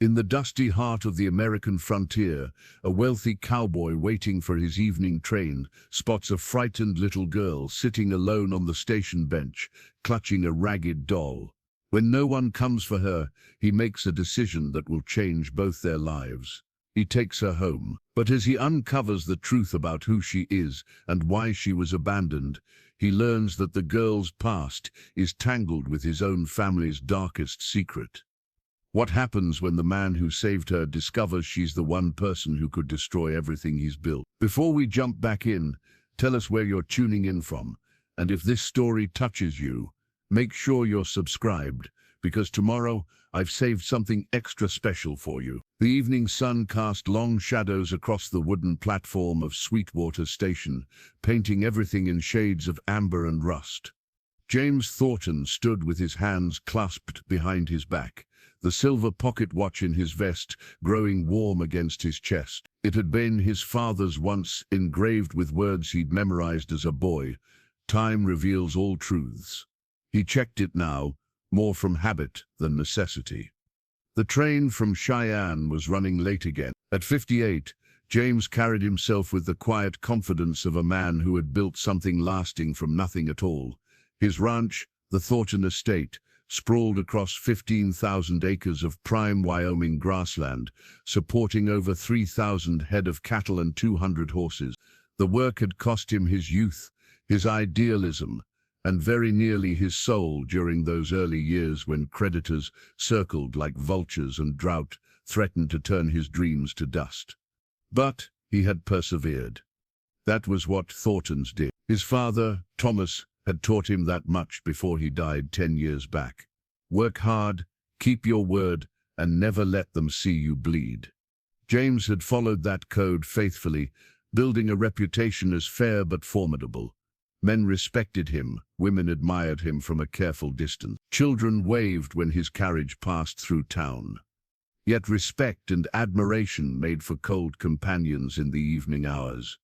In the dusty heart of the American frontier, a wealthy cowboy waiting for his evening train spots a frightened little girl sitting alone on the station bench, clutching a ragged doll. When no one comes for her, he makes a decision that will change both their lives. He takes her home, but as he uncovers the truth about who she is and why she was abandoned, he learns that the girl's past is tangled with his own family's darkest secret. What happens when the man who saved her discovers she's the one person who could destroy everything he's built? Before we jump back in, tell us where you're tuning in from, and if this story touches you, make sure you're subscribed, because tomorrow I've saved something extra special for you. The evening sun cast long shadows across the wooden platform of Sweetwater Station, painting everything in shades of amber and rust. James Thornton stood with his hands clasped behind his back, the silver pocket watch in his vest growing warm against his chest. It had been his father's, once engraved with words he'd memorized as a boy. Time reveals all truths. He checked it now, more from habit than necessity. The train from Cheyenne was running late again. At 58, James carried himself with the quiet confidence of a man who had built something lasting from nothing at all. His ranch, the Thornton Estate, sprawled across 15,000 acres of prime Wyoming grassland, supporting over 3,000 head of cattle and 200 horses. The work had cost him his youth, his idealism, and very nearly his soul during those early years when creditors circled like vultures and drought threatened to turn his dreams to dust. But he had persevered. That was what Thorntons did. His father, Thomas, had taught him that much before he died 10 years back. Work hard, keep your word, and never let them see you bleed. James had followed that code faithfully, building a reputation as fair but formidable. Men respected him, women admired him from a careful distance. Children waved when his carriage passed through town. Yet respect and admiration made for cold companions in the evening hours.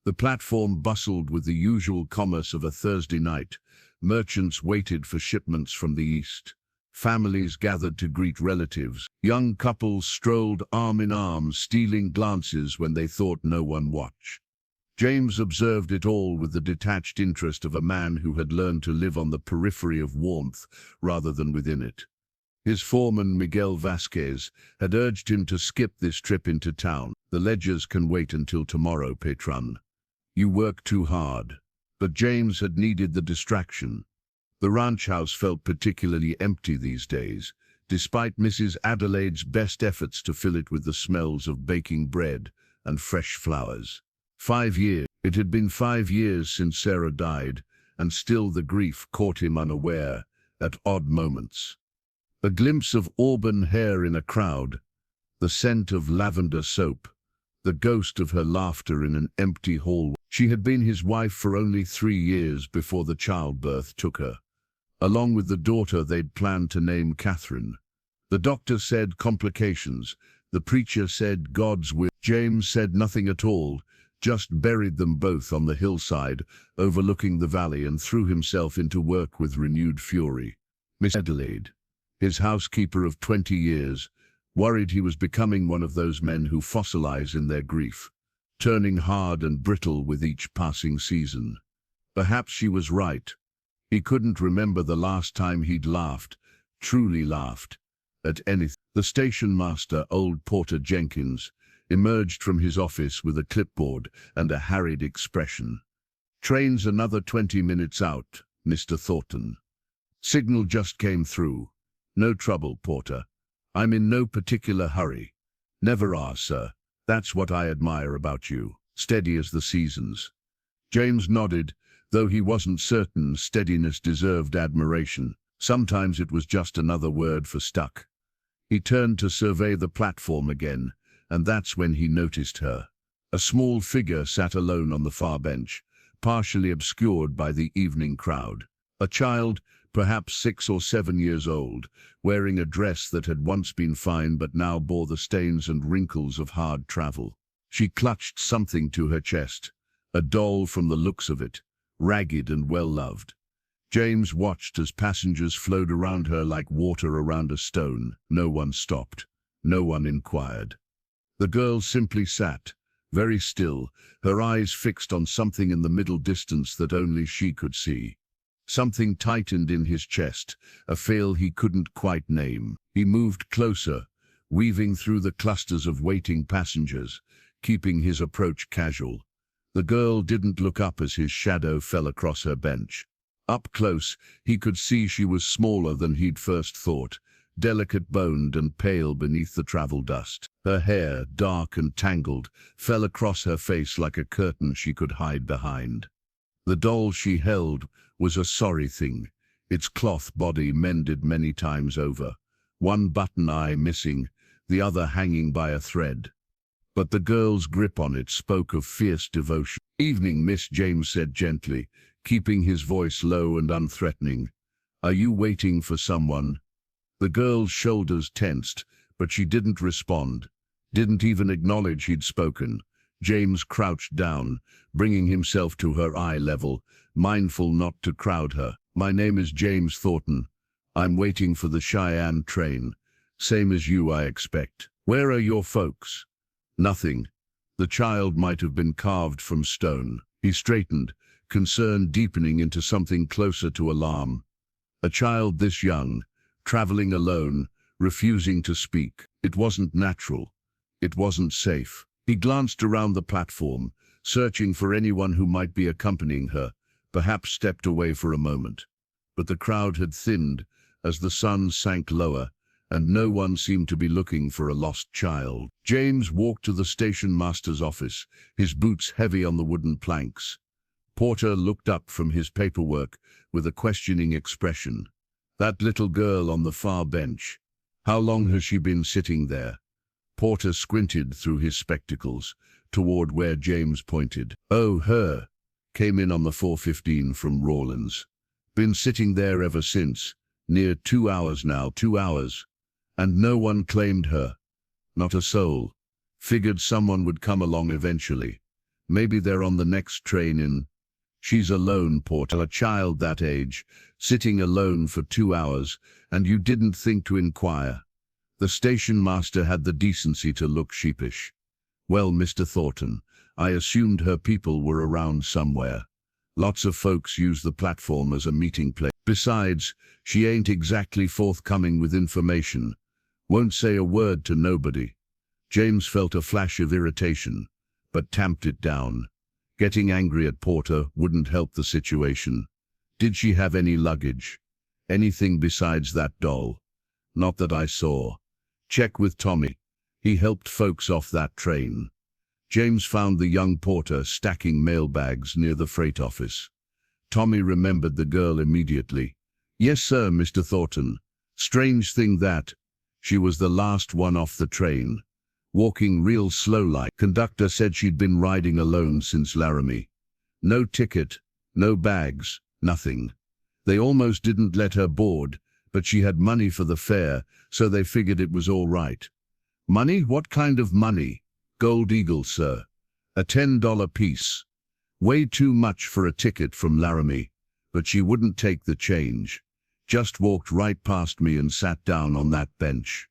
The platform bustled with the usual commerce of a Thursday night. Merchants waited for shipments from the east. Families gathered to greet relatives. Young couples strolled arm in arm, stealing glances when they thought no one watched. James observed it all with the detached interest of a man who had learned to live on the periphery of warmth rather than within it. His foreman, Miguel Vasquez, had urged him to skip this trip into town. The ledgers can wait until tomorrow, patron. You work too hard. But James had needed the distraction. The ranch house felt particularly empty these days, despite Mrs. Adelaide's best efforts to fill it with the smells of baking bread and fresh flowers. 5 years. It had been 5 years since Sarah died, and still the grief caught him unaware at odd moments. A glimpse of auburn hair in a crowd, the scent of lavender soap, the ghost of her laughter in an empty hall. She had been his wife for only 3 years before the childbirth took her. Along with the daughter they'd planned to name Catherine. The doctor said complications. The preacher said God's will. James said nothing at all, just buried them both on the hillside, overlooking the valley, and threw himself into work with renewed fury. Miss Adelaide, his housekeeper of 20 years, worried he was becoming one of those men who fossilize in their grief, turning hard and brittle with each passing season. Perhaps she was right. He couldn't remember the last time he'd laughed, truly laughed, at anything. The station master, old Porter Jenkins, emerged from his office with a clipboard and a harried expression. Train's another 20 minutes out, Mr. Thornton. Signal just came through. No trouble, Porter. I'm in no particular hurry. Never are, sir. That's what I admire about you, steady as the seasons. James nodded, though he wasn't certain steadiness deserved admiration. Sometimes it was just another word for stuck. He turned to survey the platform again, and that's when he noticed her. A small figure sat alone on the far bench, partially obscured by the evening crowd. A child, perhaps 6 or 7 years old, wearing a dress that had once been fine but now bore the stains and wrinkles of hard travel. She clutched something to her chest, a doll from the looks of it, ragged and well-loved. James watched as passengers flowed around her like water around a stone. No one stopped. No one inquired. The girl simply sat, very still, her eyes fixed on something in the middle distance that only she could see. Something tightened in his chest, a feel he couldn't quite name. He moved closer, weaving through the clusters of waiting passengers, keeping his approach casual. The girl didn't look up as his shadow fell across her bench. Up close, he could see she was smaller than he'd first thought, delicate-boned and pale beneath the travel dust. Her hair, dark and tangled, fell across her face like a curtain she could hide behind. The doll she held was a sorry thing, its cloth body mended many times over, one button eye missing, the other hanging by a thread. But the girl's grip on it spoke of fierce devotion. "Evening, Miss," James said gently, keeping his voice low and unthreatening. "Are you waiting for someone?" The girl's shoulders tensed, but she didn't respond, didn't even acknowledge he'd spoken. James crouched down, bringing himself to her eye level, mindful not to crowd her. "My name is James Thornton. I'm waiting for the Cheyenne train. Same as you, I expect. Where are your folks?" "Nothing." The child might have been carved from stone. He straightened, concern deepening into something closer to alarm. A child this young, traveling alone, refusing to speak. It wasn't natural. It wasn't safe. He glanced around the platform, searching for anyone who might be accompanying her, perhaps stepped away for a moment. But the crowd had thinned as the sun sank lower, and no one seemed to be looking for a lost child. James walked to the station master's office, his boots heavy on the wooden planks. Porter looked up from his paperwork with a questioning expression. "That little girl on the far bench, how long has she been sitting there?" Porter squinted through his spectacles, toward where James pointed. "Oh, her. Came in on the 4:15 from Rawlins. Been sitting there ever since. Near 2 hours now, 2 hours. And no one claimed her. Not a soul. Figured someone would come along eventually. Maybe they're on the next train in." "She's alone, Porter. A child that age, sitting alone for 2 hours, and you didn't think to inquire." The station master had the decency to look sheepish. "Well, Mr. Thornton, I assumed her people were around somewhere. Lots of folks use the platform as a meeting place. Besides, she ain't exactly forthcoming with information. Won't say a word to nobody." James felt a flash of irritation, but tamped it down. Getting angry at Porter wouldn't help the situation. "Did she have any luggage? Anything besides that doll?" "Not that I saw." "Check with Tommy. He helped folks off that train." James found the young Porter stacking mailbags near the freight office. Tommy remembered the girl immediately. "Yes, sir, Mr. Thornton. Strange thing that. She was the last one off the train. Walking real slow like. Conductor said she'd been riding alone since Laramie. No ticket, no bags, nothing. They almost didn't let her board, but she had money for the fare, so they figured it was all right." "Money? What kind of money?" "Gold Eagle, sir. A $10 piece. Way too much for a ticket from Laramie, but she wouldn't take the change. Just walked right past me and sat down on that bench."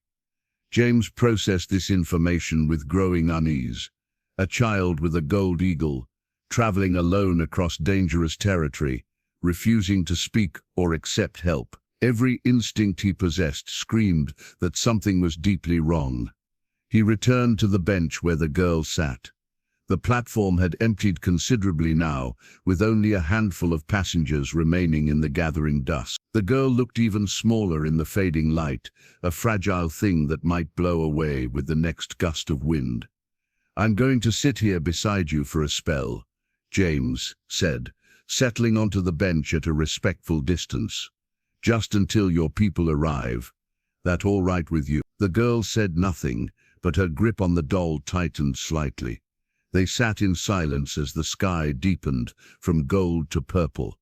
James processed this information with growing unease. A child with a Gold Eagle, traveling alone across dangerous territory, refusing to speak or accept help. Every instinct he possessed screamed that something was deeply wrong. He returned to the bench where the girl sat. The platform had emptied considerably now, with only a handful of passengers remaining in the gathering dusk. The girl looked even smaller in the fading light, a fragile thing that might blow away with the next gust of wind. "I'm going to sit here beside you for a spell," James said, settling onto the bench at a respectful distance. "Just until your people arrive. That all right with you?" The girl said nothing, but her grip on the doll tightened slightly. They sat in silence as the sky deepened from gold to purple.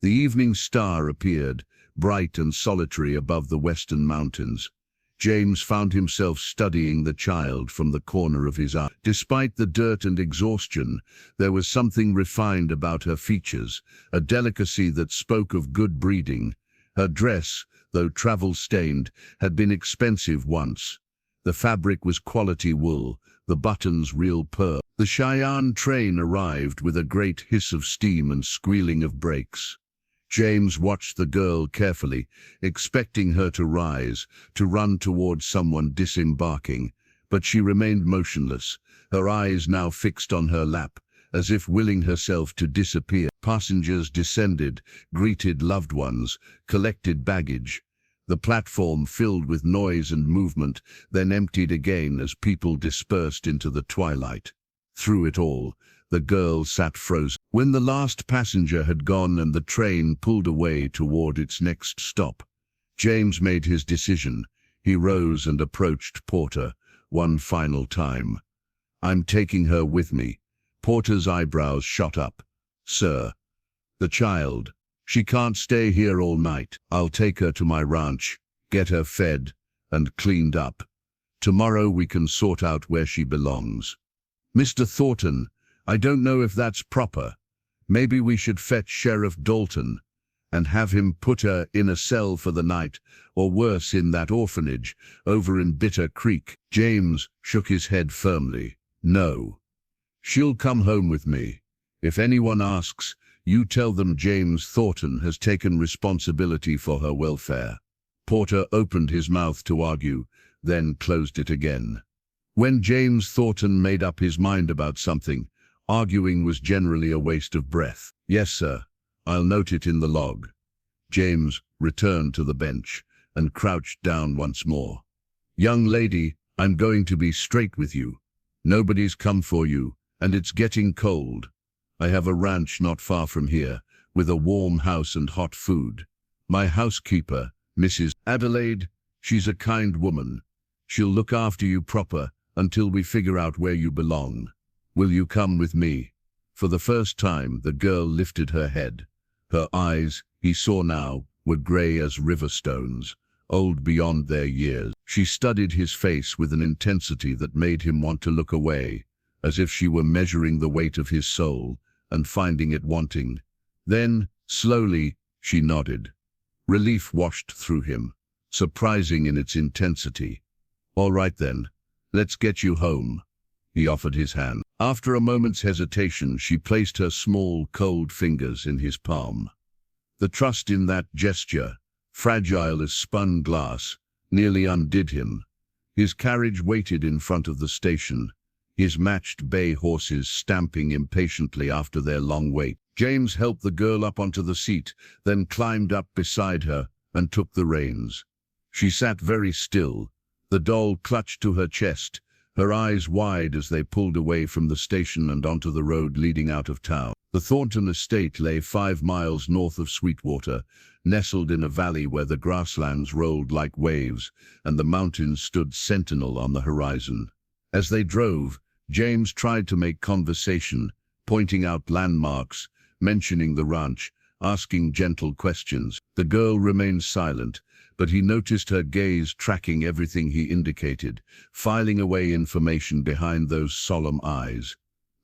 The evening star appeared, bright and solitary above the western mountains. James found himself studying the child from the corner of his eye. Despite the dirt and exhaustion, there was something refined about her features, a delicacy that spoke of good breeding. Her dress, though travel-stained, had been expensive once. The fabric was quality wool, the buttons real pearl. The Cheyenne train arrived with a great hiss of steam and squealing of brakes. James watched the girl carefully, expecting her to rise, to run towards someone disembarking, but she remained motionless, her eyes now fixed on her lap, as if willing herself to disappear. Passengers descended, greeted loved ones, collected baggage. The platform filled with noise and movement, then emptied again as people dispersed into the twilight. Through it all, the girl sat frozen. When the last passenger had gone and the train pulled away toward its next stop, James made his decision. He rose and approached Porter, one final time. "I'm taking her with me." Porter's eyebrows shot up. "Sir, the child. She can't stay here all night. I'll take her to my ranch, get her fed and cleaned up. Tomorrow we can sort out where she belongs." "Mr. Thornton, I don't know if that's proper. Maybe we should fetch Sheriff Dalton and have him put her in a cell for the night, or worse, in that orphanage over in Bitter Creek." James shook his head firmly. "No. She'll come home with me. If anyone asks, you tell them James Thornton has taken responsibility for her welfare." Porter opened his mouth to argue, then closed it again. When James Thornton made up his mind about something, arguing was generally a waste of breath. "Yes, sir. I'll note it in the log." James returned to the bench and crouched down once more. "Young lady, I'm going to be straight with you. Nobody's come for you, and it's getting cold. I have a ranch not far from here, with a warm house and hot food. My housekeeper, Mrs. Adelaide, she's a kind woman. She'll look after you proper until we figure out where you belong. Will you come with me?" For the first time, the girl lifted her head. Her eyes, he saw now, were gray as river stones, old beyond their years. She studied his face with an intensity that made him want to look away, as if she were measuring the weight of his soul and finding it wanting. Then, slowly, she nodded. Relief washed through him, surprising in its intensity. "All right then, let's get you home." He offered his hand. After a moment's hesitation, she placed her small, cold fingers in his palm. The trust in that gesture, fragile as spun glass, nearly undid him. His carriage waited in front of the station, his matched bay horses stamping impatiently after their long wait. James helped the girl up onto the seat, then climbed up beside her and took the reins. She sat very still, the doll clutched to her chest, her eyes wide as they pulled away from the station and onto the road leading out of town. The Thornton estate lay 5 miles north of Sweetwater, nestled in a valley where the grasslands rolled like waves and the mountains stood sentinel on the horizon. As they drove, James tried to make conversation, pointing out landmarks, mentioning the ranch, asking gentle questions. The girl remained silent, but he noticed her gaze tracking everything he indicated, filing away information behind those solemn eyes.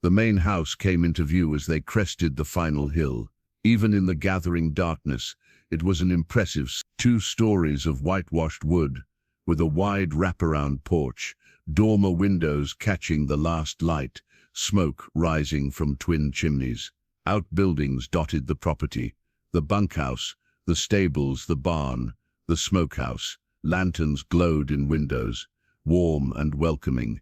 The main house came into view as they crested the final hill. Even in the gathering darkness, it was an impressive 2 stories of whitewashed wood, with a wide wraparound porch, dormer windows catching the last light, smoke rising from twin chimneys. Outbuildings dotted the property, the bunkhouse, the stables, the barn, the smokehouse. Lanterns glowed in windows, warm and welcoming.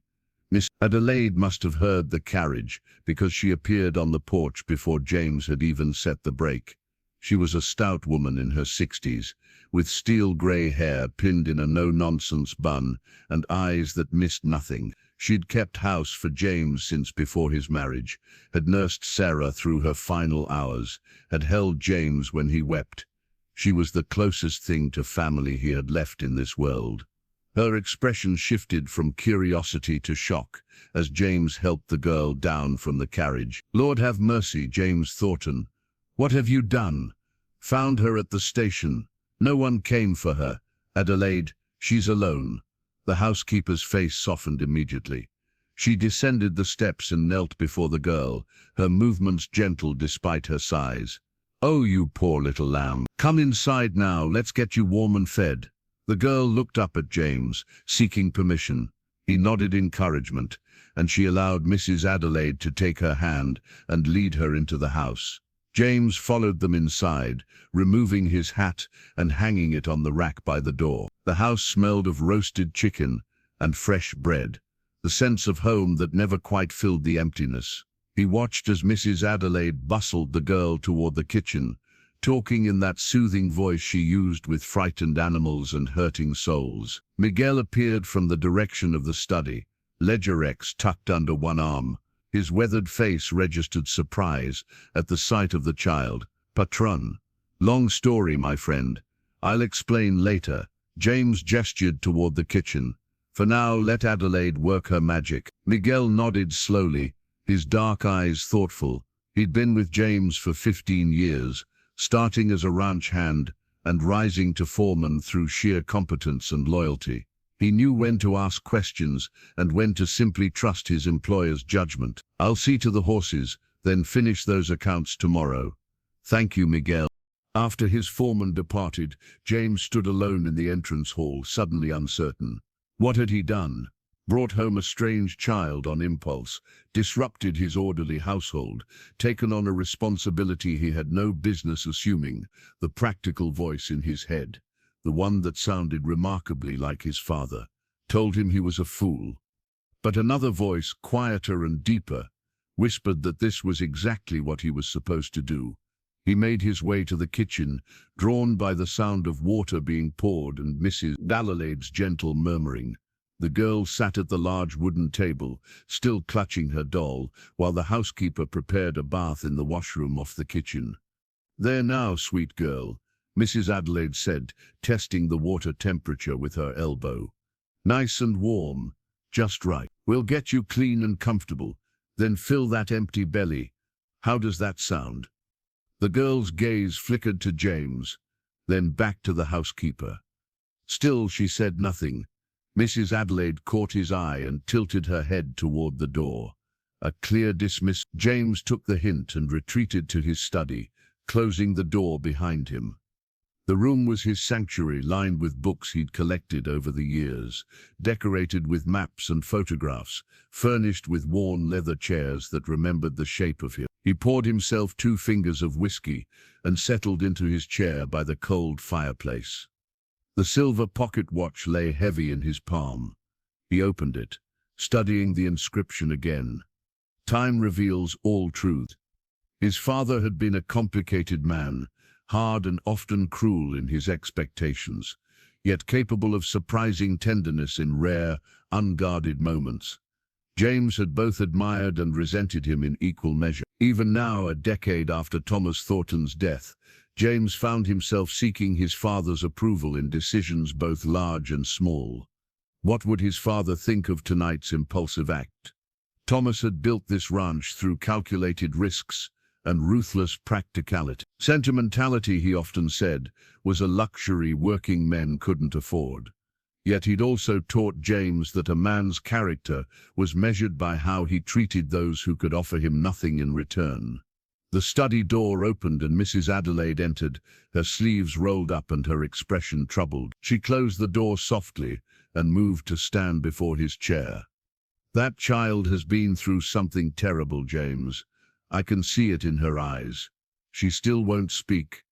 Miss Adelaide must have heard the carriage, because she appeared on the porch before James had even set the brake. She was a stout woman in her 60s, with steel-grey hair pinned in a no-nonsense bun and eyes that missed nothing. She'd kept house for James since before his marriage, had nursed Sarah through her final hours, had held James when he wept. She was the closest thing to family he had left in this world. Her expression shifted from curiosity to shock as James helped the girl down from the carriage. "Lord have mercy, James Thornton. What have you done?" "Found her at the station. No one came for her. Adelaide, she's alone." The housekeeper's face softened immediately. She descended the steps and knelt before the girl, her movements gentle despite her size. "Oh, you poor little lamb. Come inside now, let's get you warm and fed." The girl looked up at James, seeking permission. He nodded encouragement, and she allowed Mrs. Adelaide to take her hand and lead her into the house. James followed them inside, removing his hat and hanging it on the rack by the door. The house smelled of roasted chicken and fresh bread, the sense of home that never quite filled the emptiness. He watched as Mrs. Adelaide bustled the girl toward the kitchen, talking in that soothing voice she used with frightened animals and hurting souls. Miguel appeared from the direction of the study, Ledger X tucked under one arm. His weathered face registered surprise at the sight of the child. "Patron. Long story, my friend. I'll explain later." James gestured toward the kitchen. "For now, let Adelaide work her magic." Miguel nodded slowly, his dark eyes thoughtful. He'd been with James for 15 years, starting as a ranch hand and rising to foreman through sheer competence and loyalty. He knew when to ask questions and when to simply trust his employer's judgment. "I'll see to the horses, then finish those accounts tomorrow." "Thank you, Miguel." After his foreman departed, James stood alone in the entrance hall, suddenly uncertain. What had he done? Brought home a strange child on impulse, disrupted his orderly household, taken on a responsibility he had no business assuming, the practical voice in his head, the one that sounded remarkably like his father, told him he was a fool. But another voice, quieter and deeper, whispered that this was exactly what he was supposed to do. He made his way to the kitchen, drawn by the sound of water being poured and Mrs. Adelaide's gentle murmuring. The girl sat at the large wooden table, still clutching her doll, while the housekeeper prepared a bath in the washroom off the kitchen. "There now, sweet girl," Mrs. Adelaide said, testing the water temperature with her elbow. "Nice and warm, just right. We'll get you clean and comfortable, then fill that empty belly. How does that sound?" The girl's gaze flickered to James, then back to the housekeeper. Still she said nothing. Mrs. Adelaide caught his eye and tilted her head toward the door. A clear dismiss. James took the hint and retreated to his study, closing the door behind him. The room was his sanctuary, lined with books he'd collected over the years, decorated with maps and photographs, furnished with worn leather chairs that remembered the shape of him. He poured himself 2 fingers of whiskey and settled into his chair by the cold fireplace. The silver pocket watch lay heavy in his palm. He opened it, studying the inscription again. "Time reveals all truth." His father had been a complicated man, hard and often cruel in his expectations, yet capable of surprising tenderness in rare, unguarded moments. James had both admired and resented him in equal measure. Even now, a decade after Thomas Thornton's death, James found himself seeking his father's approval in decisions both large and small. What would his father think of tonight's impulsive act? Thomas had built this ranch through calculated risks and ruthless practicality. Sentimentality, he often said, was a luxury working men couldn't afford. Yet he'd also taught James that a man's character was measured by how he treated those who could offer him nothing in return. The study door opened and Mrs. Adelaide entered, her sleeves rolled up and her expression troubled. She closed the door softly and moved to stand before his chair. "That child has been through something terrible, James. I can see it in her eyes. She still won't speak.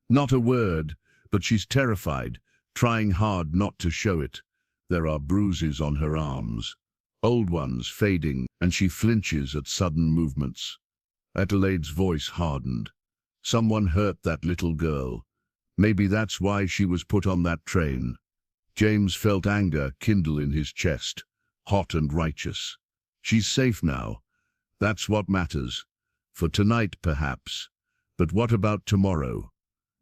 Not a word, but she's terrified, trying hard not to show it. There are bruises on her arms, old ones fading, and she flinches at sudden movements." Adelaide's voice hardened. "Someone hurt that little girl. Maybe that's why she was put on that train." James felt anger kindle in his chest, hot and righteous. "She's safe now. That's what matters. For tonight, perhaps. But what about tomorrow?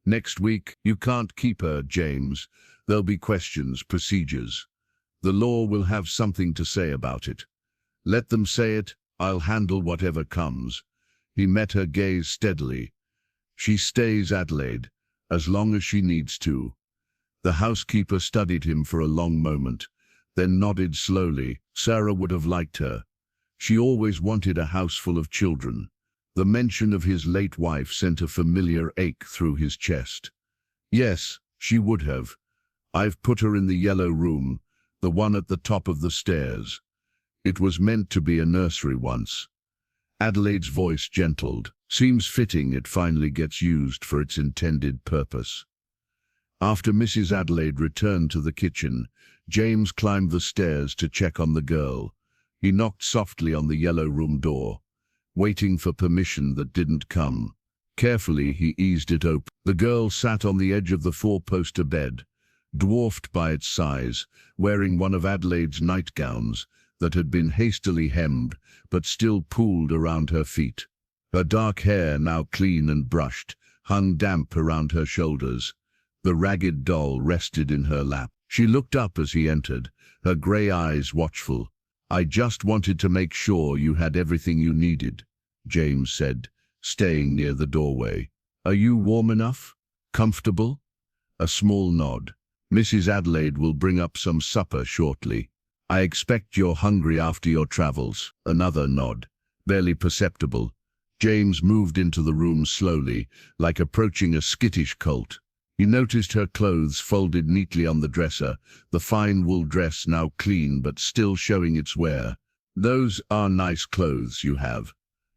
Next week? You can't keep her, James. There'll be questions, procedures. The law will have something to say about it. Let them say it. I'll handle whatever comes." He met her gaze steadily. "She stays, Adelaide, as long as she needs to." The housekeeper studied him for a long moment, then nodded slowly. Sarah would have liked her. She always wanted a house full of children. The mention of his late wife sent a familiar ache through his chest. "Yes, she would have. I've put her in the yellow room, the one at the top of the stairs. It was meant to be a nursery once. Adelaide's voice gentled. Seems fitting it finally gets used for its intended purpose. After Mrs. Adelaide returned to the kitchen, James climbed the stairs to check on the girl. He knocked softly on the yellow room door, waiting for permission that didn't come. Carefully, he eased it open. The girl sat on the edge of the four-poster bed, dwarfed by its size, wearing one of Adelaide's nightgowns that had been hastily hemmed but still pooled around her feet. Her dark hair, now clean and brushed, hung damp around her shoulders. The ragged doll rested in her lap. She looked up as he entered, her grey eyes watchful. "I just wanted to make sure you had everything you needed," James said, staying near the doorway. "Are you warm enough? Comfortable?" A small nod. "Mrs. Adelaide will bring up some supper shortly. I expect you're hungry after your travels." Another nod, barely perceptible. James moved into the room slowly, like approaching a skittish colt. He noticed her clothes folded neatly on the dresser, the fine wool dress now clean but still showing its wear. "Those are nice clothes you have.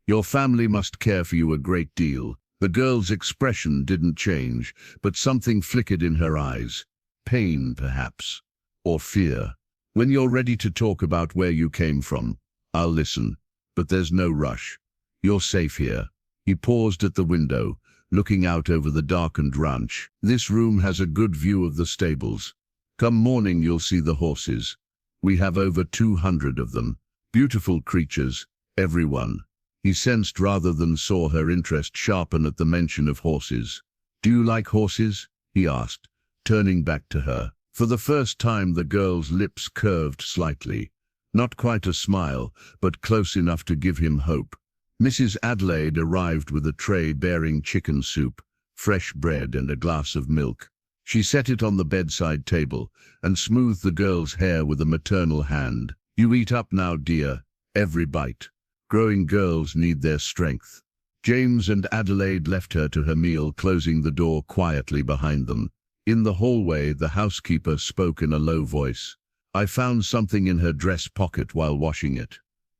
Your family must care for you a great deal." The girl's expression didn't change, but something flickered in her eyes. Pain, perhaps, or fear. "When you're ready to talk about where you came from, I'll listen, but there's no rush. You're safe here." He paused at the window, looking out over the darkened ranch. "This room has a good view of the stables. Come morning you'll see the horses. We have over 200 of them. Beautiful creatures, every one." He sensed rather than saw her interest sharpen at the mention of horses. "Do you like horses?" he asked, turning back to her. For the first time the girl's lips curved slightly. Not quite a smile, but close enough to give him hope. Mrs. Adelaide arrived with a tray bearing chicken soup, fresh bread and a glass of milk. She set it on the bedside table and smoothed the girl's hair with a maternal hand. "You eat up now, dear, every bite. Growing girls need their strength." James and Adelaide left her to her meal, closing the door quietly behind them. In the hallway, the housekeeper spoke in a low voice. "I found something in her dress pocket while washing it.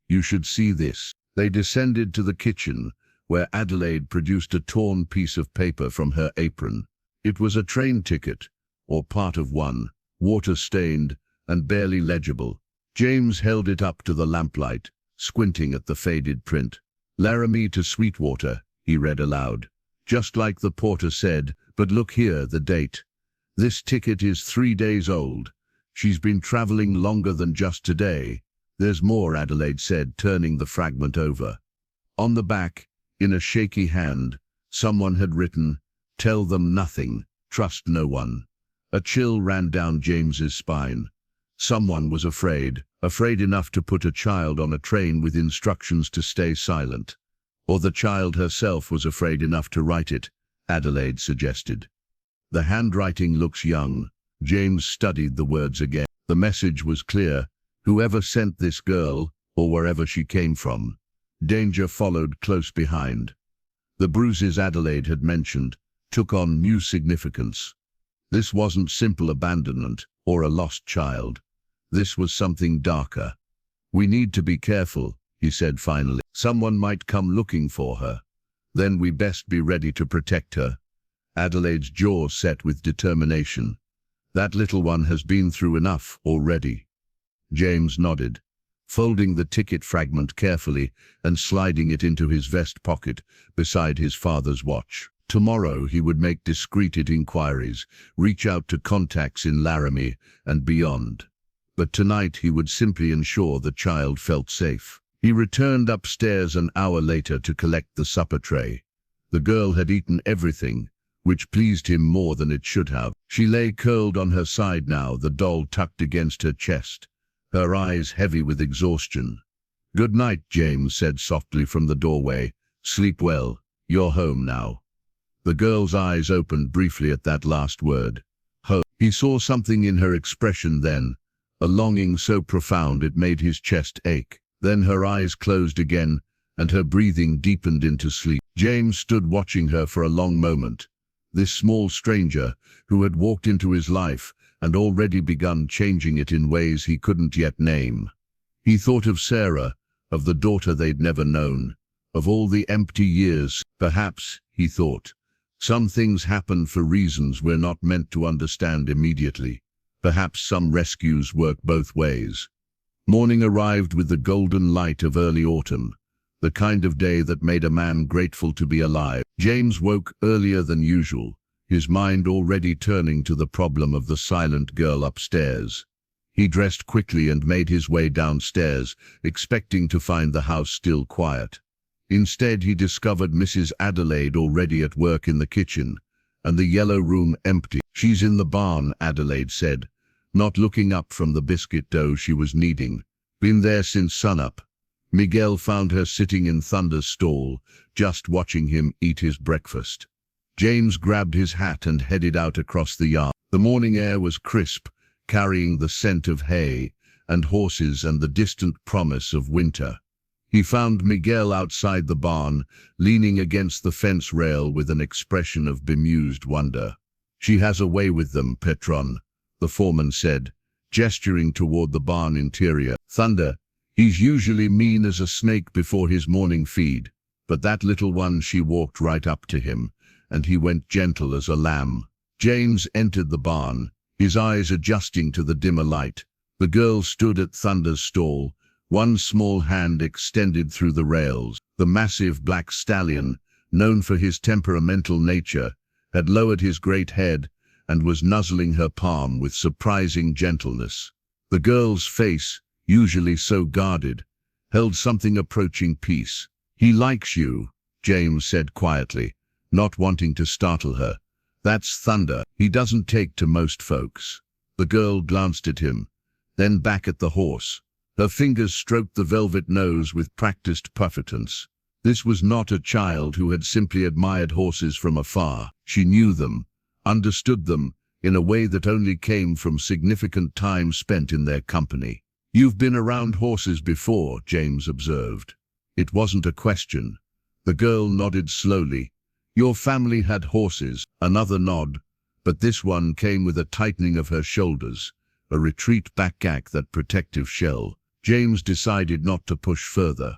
You should see this." They descended to the kitchen, where Adelaide produced a torn piece of paper from her apron. It was a train ticket, or part of one, water-stained and barely legible. James held it up to the lamplight, squinting at the faded print. "Laramie to Sweetwater," he read aloud. "Just like the porter said, but look here, the date. This ticket is 3 days old. She's been traveling longer than just today." "There's more," Adelaide said, turning the fragment over. On the back, in a shaky hand, someone had written, "Tell them nothing, trust no one." A chill ran down James's spine. Someone was afraid enough to put a child on a train with instructions to stay silent. Or the child herself was afraid enough to write it, Adelaide suggested. "The handwriting looks young." James studied the words again. The message was clear. Whoever sent this girl, or wherever she came from, danger followed close behind. The bruises Adelaide had mentioned took on new significance. This wasn't simple abandonment or a lost child. This was something darker. "We need to be careful," he said finally. "Someone might come looking for her. Then we best be ready to protect her." Adelaide's jaw set with determination. "That little one has been through enough already." James nodded, folding the ticket fragment carefully and sliding it into his vest pocket beside his father's watch. Tomorrow he would make discreet inquiries, reach out to contacts in Laramie and beyond. But tonight he would simply ensure the child felt safe. He returned upstairs an hour later to collect the supper tray. The girl had eaten everything, which pleased him more than it should have. She lay curled on her side now, the doll tucked against her chest, her eyes heavy with exhaustion. "Good night," James said softly from the doorway. "Sleep well. You're home now." The girl's eyes opened briefly at that last word. Home. He saw something in her expression then, a longing so profound it made his chest ache. Then her eyes closed again, and her breathing deepened into sleep. James stood watching her for a long moment. This small stranger, who had walked into his life and already begun changing it in ways he couldn't yet name. He thought of Sarah, of the daughter they'd never known, of all the empty years. Perhaps, he thought, some things happen for reasons we're not meant to understand immediately. Perhaps some rescues work both ways. Morning arrived with the golden light of early autumn, the kind of day that made a man grateful to be alive. James woke earlier than usual, his mind already turning to the problem of the silent girl upstairs. He dressed quickly and made his way downstairs, expecting to find the house still quiet. Instead, he discovered Mrs. Adelaide already at work in the kitchen, and the yellow room empty. "She's in the barn," Adelaide said, not looking up from the biscuit dough she was kneading. "Been there since sunup." Miguel found her sitting in Thunder's stall, just watching him eat his breakfast. James grabbed his hat and headed out across the yard. The morning air was crisp, carrying the scent of hay and horses and the distant promise of winter. He found Miguel outside the barn, leaning against the fence rail with an expression of bemused wonder. "She has a way with them, Petron," the foreman said, gesturing toward the barn interior. "Thunder, he's usually mean as a snake before his morning feed, but that little one, she walked right up to him, and he went gentle as a lamb." James entered the barn, his eyes adjusting to the dimmer light. The girl stood at Thunder's stall, one small hand extended through the rails. The massive black stallion, known for his temperamental nature, had lowered his great head and was nuzzling her palm with surprising gentleness. The girl's face, usually so guarded, held something approaching peace. "He likes you," James said quietly, not wanting to startle her. "That's Thunder. He doesn't take to most folks." The girl glanced at him, then back at the horse. Her fingers stroked the velvet nose with practiced perfectance. This was not a child who had simply admired horses from afar. She knew them, understood them, in a way that only came from significant time spent in their company. "You've been around horses before," James observed. It wasn't a question. The girl nodded slowly. "Your family had horses." Another nod, but this one came with a tightening of her shoulders, a retreat back at that protective shell. James decided not to push further.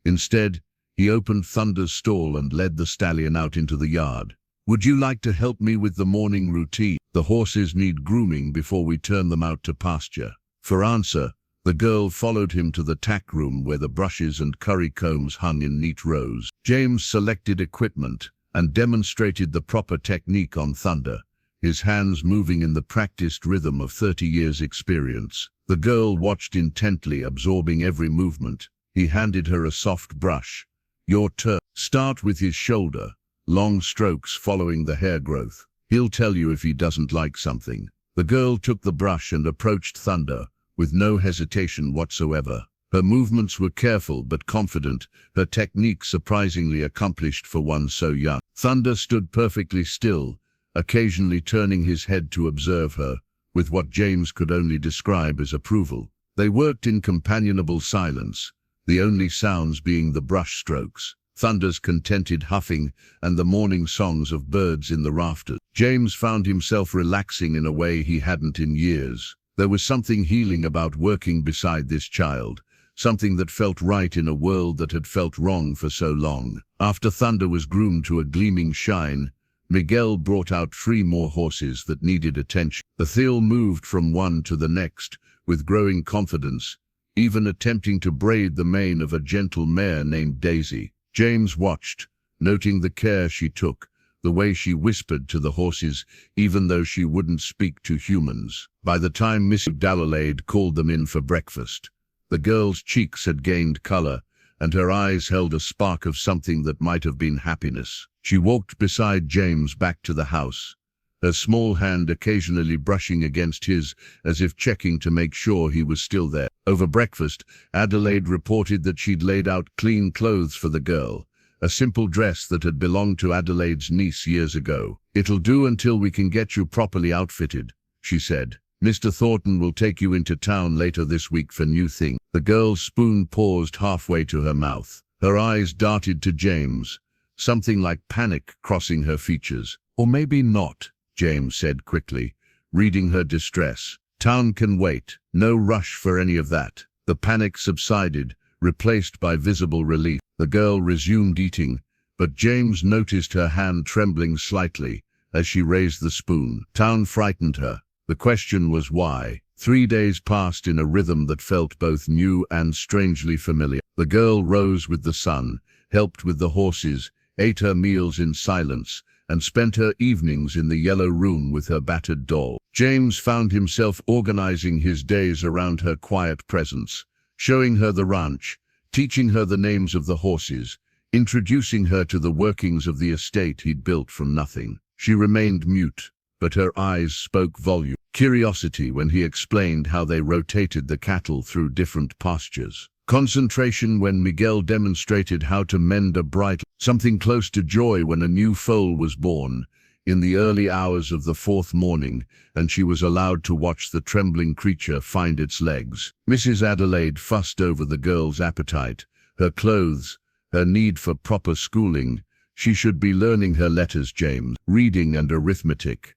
Instead, he opened Thunder's stall and led the stallion out into the yard. "Would you like to help me with the morning routine? The horses need grooming before we turn them out to pasture." For answer, the girl followed him to the tack room where the brushes and curry combs hung in neat rows. James selected equipment and demonstrated the proper technique on Thunder, his hands moving in the practiced rhythm of 30 years' experience. The girl watched intently, absorbing every movement. He handed her a soft brush. "Your turn. Start with his shoulder, long strokes following the hair growth. He'll tell you if he doesn't like something." The girl took the brush and approached Thunder, with no hesitation whatsoever. Her movements were careful but confident, her technique surprisingly accomplished for one so young. Thunder stood perfectly still, occasionally turning his head to observe her, with what James could only describe as approval. They worked in companionable silence, the only sounds being the brush strokes, Thunder's contented huffing, and the morning songs of birds in the rafters. James found himself relaxing in a way he hadn't in years. There was something healing about working beside this child, something that felt right in a world that had felt wrong for so long. After Thunder was groomed to a gleaming shine, Miguel brought out 3 more horses that needed attention. The Thiel moved from one to the next, with growing confidence, even attempting to braid the mane of a gentle mare named Daisy. James watched, noting the care she took, the way she whispered to the horses, even though she wouldn't speak to humans. By the time Miss Adelaide called them in for breakfast, the girl's cheeks had gained color, and her eyes held a spark of something that might have been happiness. She walked beside James back to the house, her small hand occasionally brushing against his, as if checking to make sure he was still there. Over breakfast, Adelaide reported that she'd laid out clean clothes for the girl, a simple dress that had belonged to Adelaide's niece years ago. "It'll do until we can get you properly outfitted," she said. "Mr. Thornton will take you into town later this week for new things." The girl's spoon paused halfway to her mouth. Her eyes darted to James, something like panic crossing her features. "Or maybe not," James said quickly, reading her distress. "Town can wait. No rush for any of that." The panic subsided, replaced by visible relief. The girl resumed eating, but James noticed her hand trembling slightly as she raised the spoon. Town frightened her. The question was why. 3 days passed in a rhythm that felt both new and strangely familiar. The girl rose with the sun, helped with the horses, ate her meals in silence, and spent her evenings in the yellow room with her battered doll. James found himself organizing his days around her quiet presence, showing her the ranch, teaching her the names of the horses, introducing her to the workings of the estate he'd built from nothing. She remained mute, but her eyes spoke volume. Curiosity when he explained how they rotated the cattle through different pastures. Concentration when Miguel demonstrated how to mend a bridle. Something close to joy when a new foal was born, in the early hours of the 4th morning, and she was allowed to watch the trembling creature find its legs. Mrs. Adelaide fussed over the girl's appetite, her clothes, her need for proper schooling. She should be learning her letters, James, reading and arithmetic.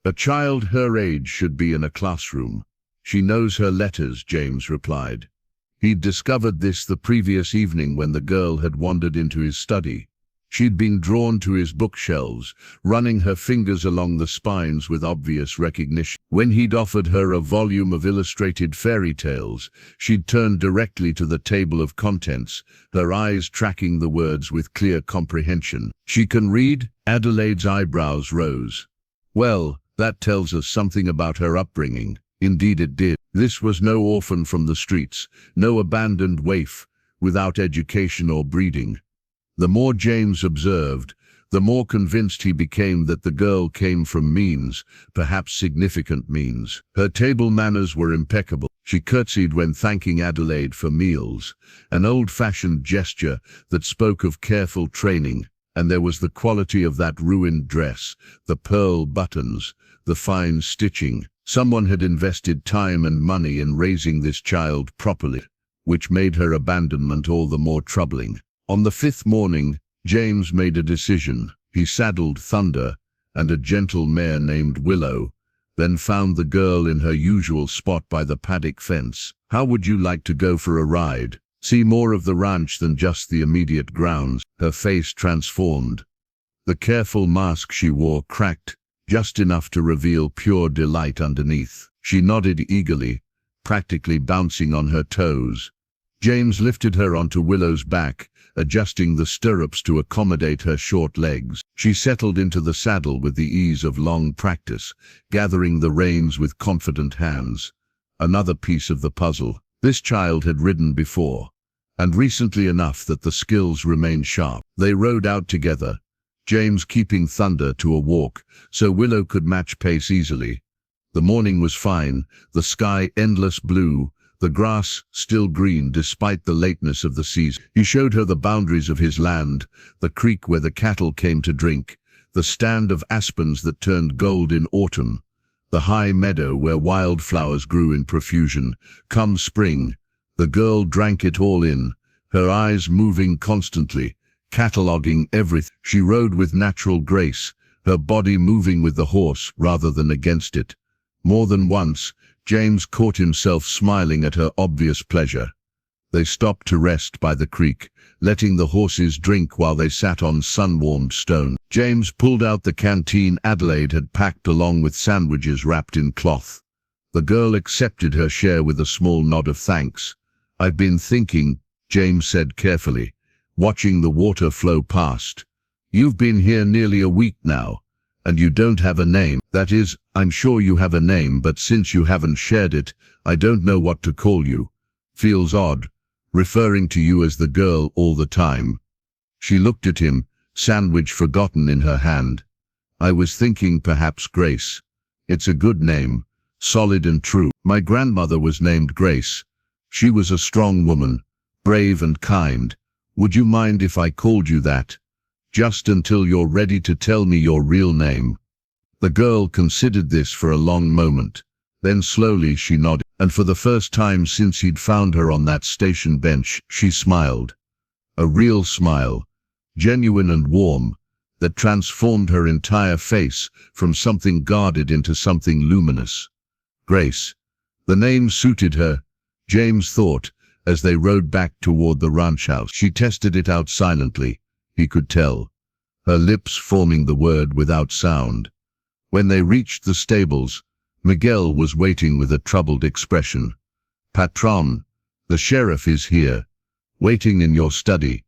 A child her age should be in a classroom. She knows her letters, James replied. He'd discovered this the previous evening when the girl had wandered into his study. She'd been drawn to his bookshelves, running her fingers along the spines with obvious recognition. When he'd offered her a volume of illustrated fairy tales, she'd turned directly to the table of contents, her eyes tracking the words with clear comprehension. "She can read?" Adelaide's eyebrows rose. "Well, that tells us something about her upbringing." Indeed it did. This was no orphan from the streets, no abandoned waif, without education or breeding. The more James observed, the more convinced he became that the girl came from means, perhaps significant means. Her table manners were impeccable. She curtsied when thanking Adelaide for meals, an old-fashioned gesture that spoke of careful training. And there was the quality of that ruined dress, the pearl buttons, the fine stitching. Someone had invested time and money in raising this child properly, which made her abandonment all the more troubling. On the 5th morning, James made a decision. He saddled Thunder and a gentle mare named Willow, then found the girl in her usual spot by the paddock fence. "How would you like to go for a ride? See more of the ranch than just the immediate grounds?" Her face transformed. The careful mask she wore cracked, just enough to reveal pure delight underneath. She nodded eagerly, practically bouncing on her toes. James lifted her onto Willow's back, adjusting the stirrups to accommodate her short legs. She settled into the saddle with the ease of long practice, gathering the reins with confident hands. Another piece of the puzzle. This child had ridden before, and recently enough that the skills remained sharp. They rode out together, James keeping Thunder to a walk, so Willow could match pace easily. The morning was fine, the sky endless blue, the grass still green despite the lateness of the season. He showed her the boundaries of his land, the creek where the cattle came to drink, the stand of aspens that turned gold in autumn, the high meadow where wildflowers grew in profusion. Come spring, the girl drank it all in, her eyes moving constantly, cataloguing everything. She rode with natural grace, her body moving with the horse rather than against it. More than once, James caught himself smiling at her obvious pleasure. They stopped to rest by the creek, letting the horses drink while they sat on sun-warmed stone. James pulled out the canteen Adelaide had packed along with sandwiches wrapped in cloth. The girl accepted her share with a small nod of thanks. "I've been thinking," James said carefully, watching the water flow past. "You've been here nearly a week now, and you don't have a name. That is, I'm sure you have a name, but since you haven't shared it, I don't know what to call you. Feels odd, referring to you as the girl all the time." She looked at him, sandwich forgotten in her hand. "I was thinking perhaps Grace. It's a good name, solid and true. My grandmother was named Grace. She was a strong woman, brave and kind. Would you mind if I called you that? Just until you're ready to tell me your real name." The girl considered this for a long moment. Then slowly she nodded, and for the first time since he'd found her on that station bench, she smiled. A real smile, genuine and warm, that transformed her entire face from something guarded into something luminous. Grace. The name suited her, James thought, as they rode back toward the ranch house. She tested it out silently, he could tell, her lips forming the word without sound. When they reached the stables, Miguel was waiting with a troubled expression. "Patron, the sheriff is here, waiting in your study."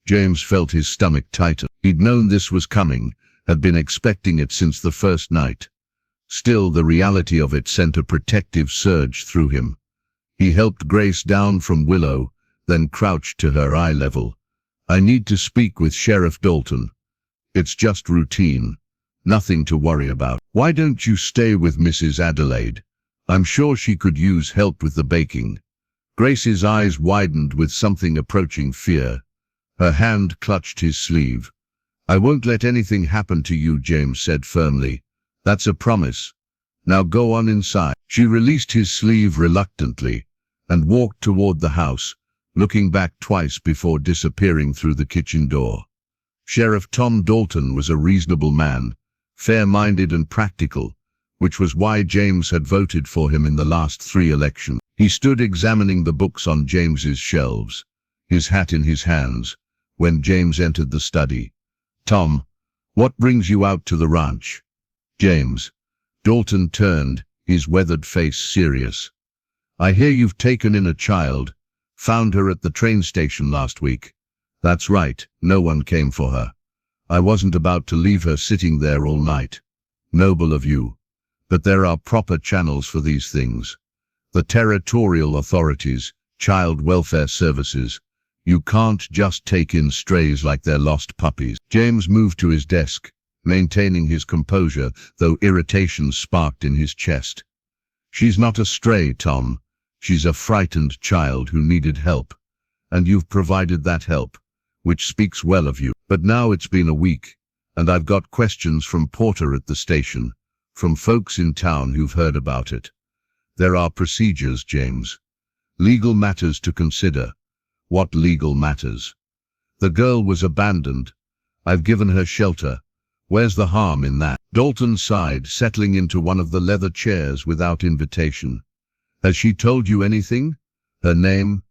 James felt his stomach tighten. He'd known this was coming, had been expecting it since the first night. Still, the reality of it sent a protective surge through him. He helped Grace down from Willow, then crouched to her eye level. "I need to speak with Sheriff Dalton. It's just routine. Nothing to worry about. Why don't you stay with Mrs. Adelaide? I'm sure she could use help with the baking." Grace's eyes widened with something approaching fear. Her hand clutched his sleeve. "I won't let anything happen to you," James said firmly. "That's a promise. Now go on inside." She released his sleeve reluctantly and walked toward the house, looking back twice before disappearing through the kitchen door. Sheriff Tom Dalton was a reasonable man, fair-minded and practical, which was why James had voted for him in the last 3 elections. He stood examining the books on James's shelves, his hat in his hands, when James entered the study. "Tom, what brings you out to the ranch?" "James." Dalton turned, his weathered face serious. "I hear you've taken in a child. Found her at the train station last week." "That's right, no one came for her. I wasn't about to leave her sitting there all night." "Noble of you. But there are proper channels for these things. The territorial authorities, child welfare services. You can't just take in strays like they're lost puppies." James moved to his desk, maintaining his composure, though irritation sparked in his chest. "She's not a stray, Tom. She's a frightened child who needed help. And you've provided that help, which speaks well of you. But now it's been a week, and I've got questions from Porter at the station, from folks in town who've heard about it. There are procedures, James. Legal matters to consider." "What legal matters?" "The girl was abandoned. I've given her shelter. Where's the harm in that?" Dalton sighed, settling into one of the leather chairs without invitation. "Has she told you anything? Her name?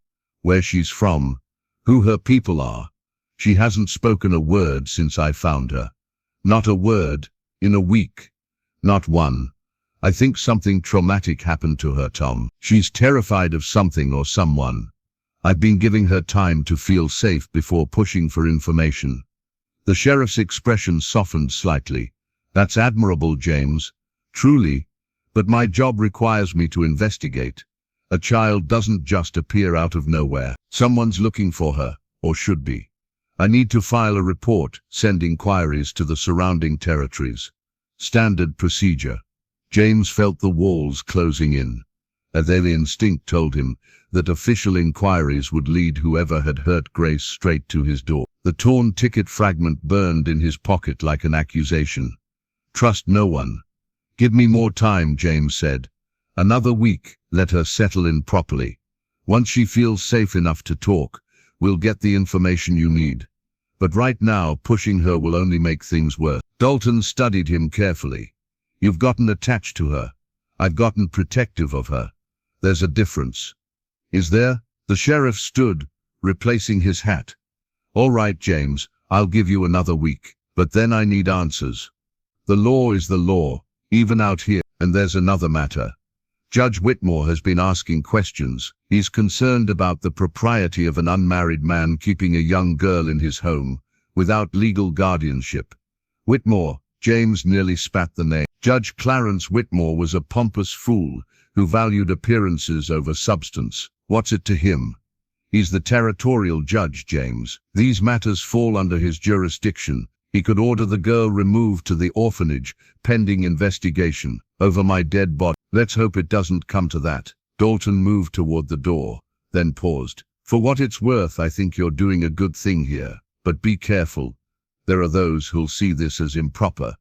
Where she's from? Who her people are?" "She hasn't spoken a word since I found her. Not a word, in a week. Not one. I think something traumatic happened to her, Tom. She's terrified of something or someone. I've been giving her time to feel safe before pushing for information." The sheriff's expression softened slightly. "That's admirable, James. Truly. But my job requires me to investigate. A child doesn't just appear out of nowhere. Someone's looking for her, or should be. I need to file a report, send inquiries to the surrounding territories. Standard procedure." James felt the walls closing in. A daily instinct told him that official inquiries would lead whoever had hurt Grace straight to his door. The torn ticket fragment burned in his pocket like an accusation. "Trust no one." "Give me more time," James said. "Another week, let her settle in properly. Once she feels safe enough to talk, we'll get the information you need. But right now, pushing her will only make things worse." Dalton studied him carefully. "You've gotten attached to her. I've gotten protective of her. There's a difference." "Is there?" The sheriff stood, replacing his hat. "All right, James, I'll give you another week. But then I need answers. The law is the law, even out here. And there's another matter. Judge Whitmore has been asking questions. He's concerned about the propriety of an unmarried man keeping a young girl in his home, without legal guardianship." "Whitmore," James nearly spat the name. Judge Clarence Whitmore was a pompous fool who valued appearances over substance. What's it to him? He's the territorial judge, James. These matters fall under his jurisdiction. He could order the girl removed to the orphanage, pending investigation. Over my dead body. Let's hope it doesn't come to that. Dalton moved toward the door, then paused. "For what it's worth, I think you're doing a good thing here. But be careful. There are those who'll see this as improper,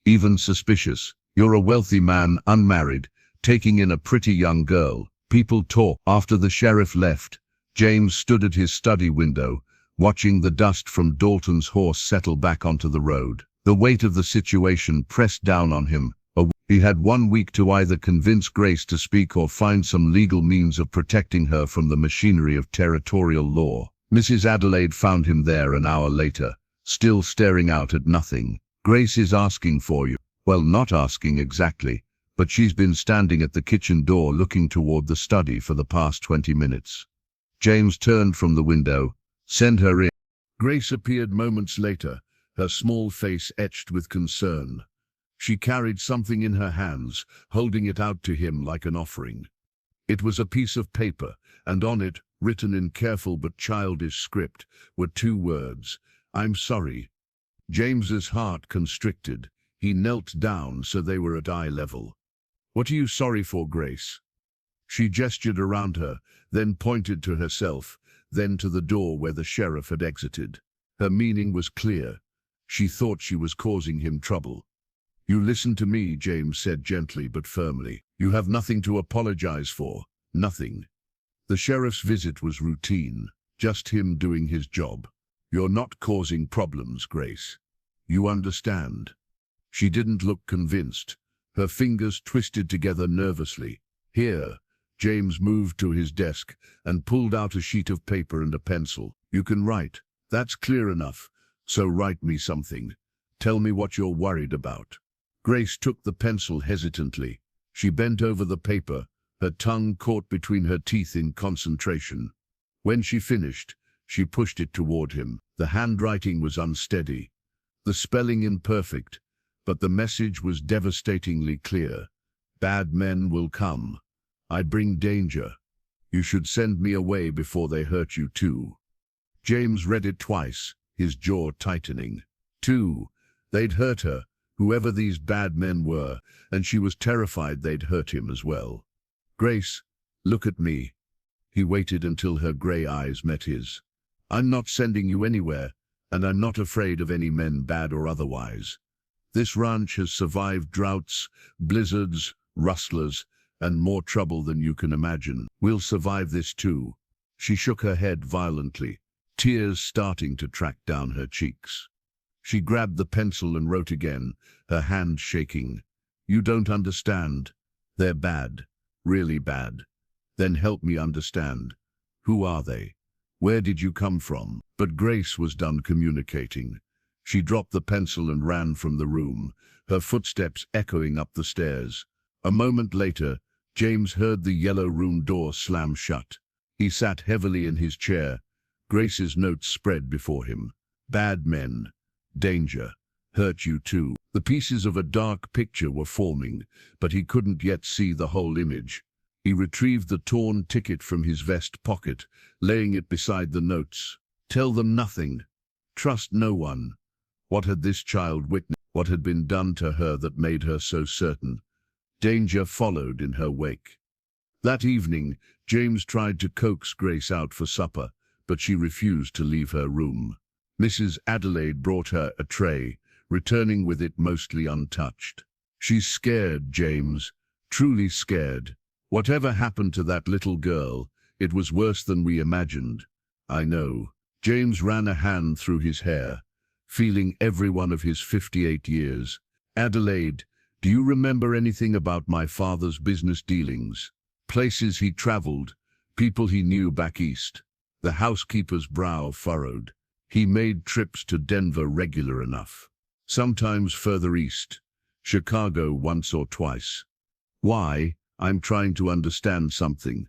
even suspicious. You're a wealthy man, unmarried, taking in a pretty young girl. People talk." After the sheriff left, James stood at his study window, watching the dust from Dalton's horse settle back onto the road. The weight of the situation pressed down on him. He had 1 week to either convince Grace to speak or find some legal means of protecting her from the machinery of territorial law. Mrs. Adelaide found him there an hour later, still staring out at nothing. "Grace is asking for you." "Well, not asking exactly, but she's been standing at the kitchen door looking toward the study for the past 20 minutes. James turned from the window. "Send her in." Grace appeared moments later, her small face etched with concern. She carried something in her hands, holding it out to him like an offering. It was a piece of paper, and on it, written in careful but childish script, were 2 words: "I'm sorry." James's heart constricted. He knelt down so they were at eye level. "What are you sorry for, Grace?" She gestured around her, then pointed to herself, then to the door where the sheriff had exited. Her meaning was clear. She thought she was causing him trouble. "You listen to me," James said gently but firmly. "You have nothing to apologize for. Nothing. The sheriff's visit was routine, just him doing his job. You're not causing problems, Grace. You understand?" She didn't look convinced. Her fingers twisted together nervously. "Here." James moved to his desk and pulled out a sheet of paper and a pencil. "You can write. That's clear enough. So write me something. Tell me what you're worried about." Grace took the pencil hesitantly. She bent over the paper, her tongue caught between her teeth in concentration. When she finished, she pushed it toward him. The handwriting was unsteady, the spelling imperfect, but the message was devastatingly clear. "Bad men will come. I bring danger. You should send me away before they hurt you too." James read it twice, his jaw tightening. They'd hurt her, whoever these bad men were, and she was terrified they'd hurt him as well. "Grace, look at me." He waited until her gray eyes met his. "I'm not sending you anywhere, and I'm not afraid of any men, bad or otherwise. This ranch has survived droughts, blizzards, rustlers, and more trouble than you can imagine. We'll survive this too." She shook her head violently, tears starting to track down her cheeks. She grabbed the pencil and wrote again, her hand shaking. "You don't understand. They're bad, really bad. Then help me understand. Who are they? Where did you come from?" But Grace was done communicating. She dropped the pencil and ran from the room, her footsteps echoing up the stairs. A moment later, James heard the yellow room door slam shut. He sat heavily in his chair. Grace's notes spread before him. "Bad men. Danger. Hurt you too." The pieces of a dark picture were forming, but he couldn't yet see the whole image. He retrieved the torn ticket from his vest pocket, laying it beside the notes. "Tell them nothing. Trust no one." What had this child witnessed? What had been done to her that made her so certain? Danger followed in her wake. That evening, James tried to coax Grace out for supper, but she refused to leave her room. Mrs. Adelaide brought her a tray, returning with it mostly untouched. "She's scared, James, truly scared. Whatever happened to that little girl, it was worse than we imagined." "I know." James ran a hand through his hair, feeling every one of his 58 years. "Adelaide, do you remember anything about my father's business dealings? Places he traveled, people he knew back east?" The housekeeper's brow furrowed. "He made trips to Denver regular enough. Sometimes further east. Chicago once or twice." "Why?" "I'm trying to understand something.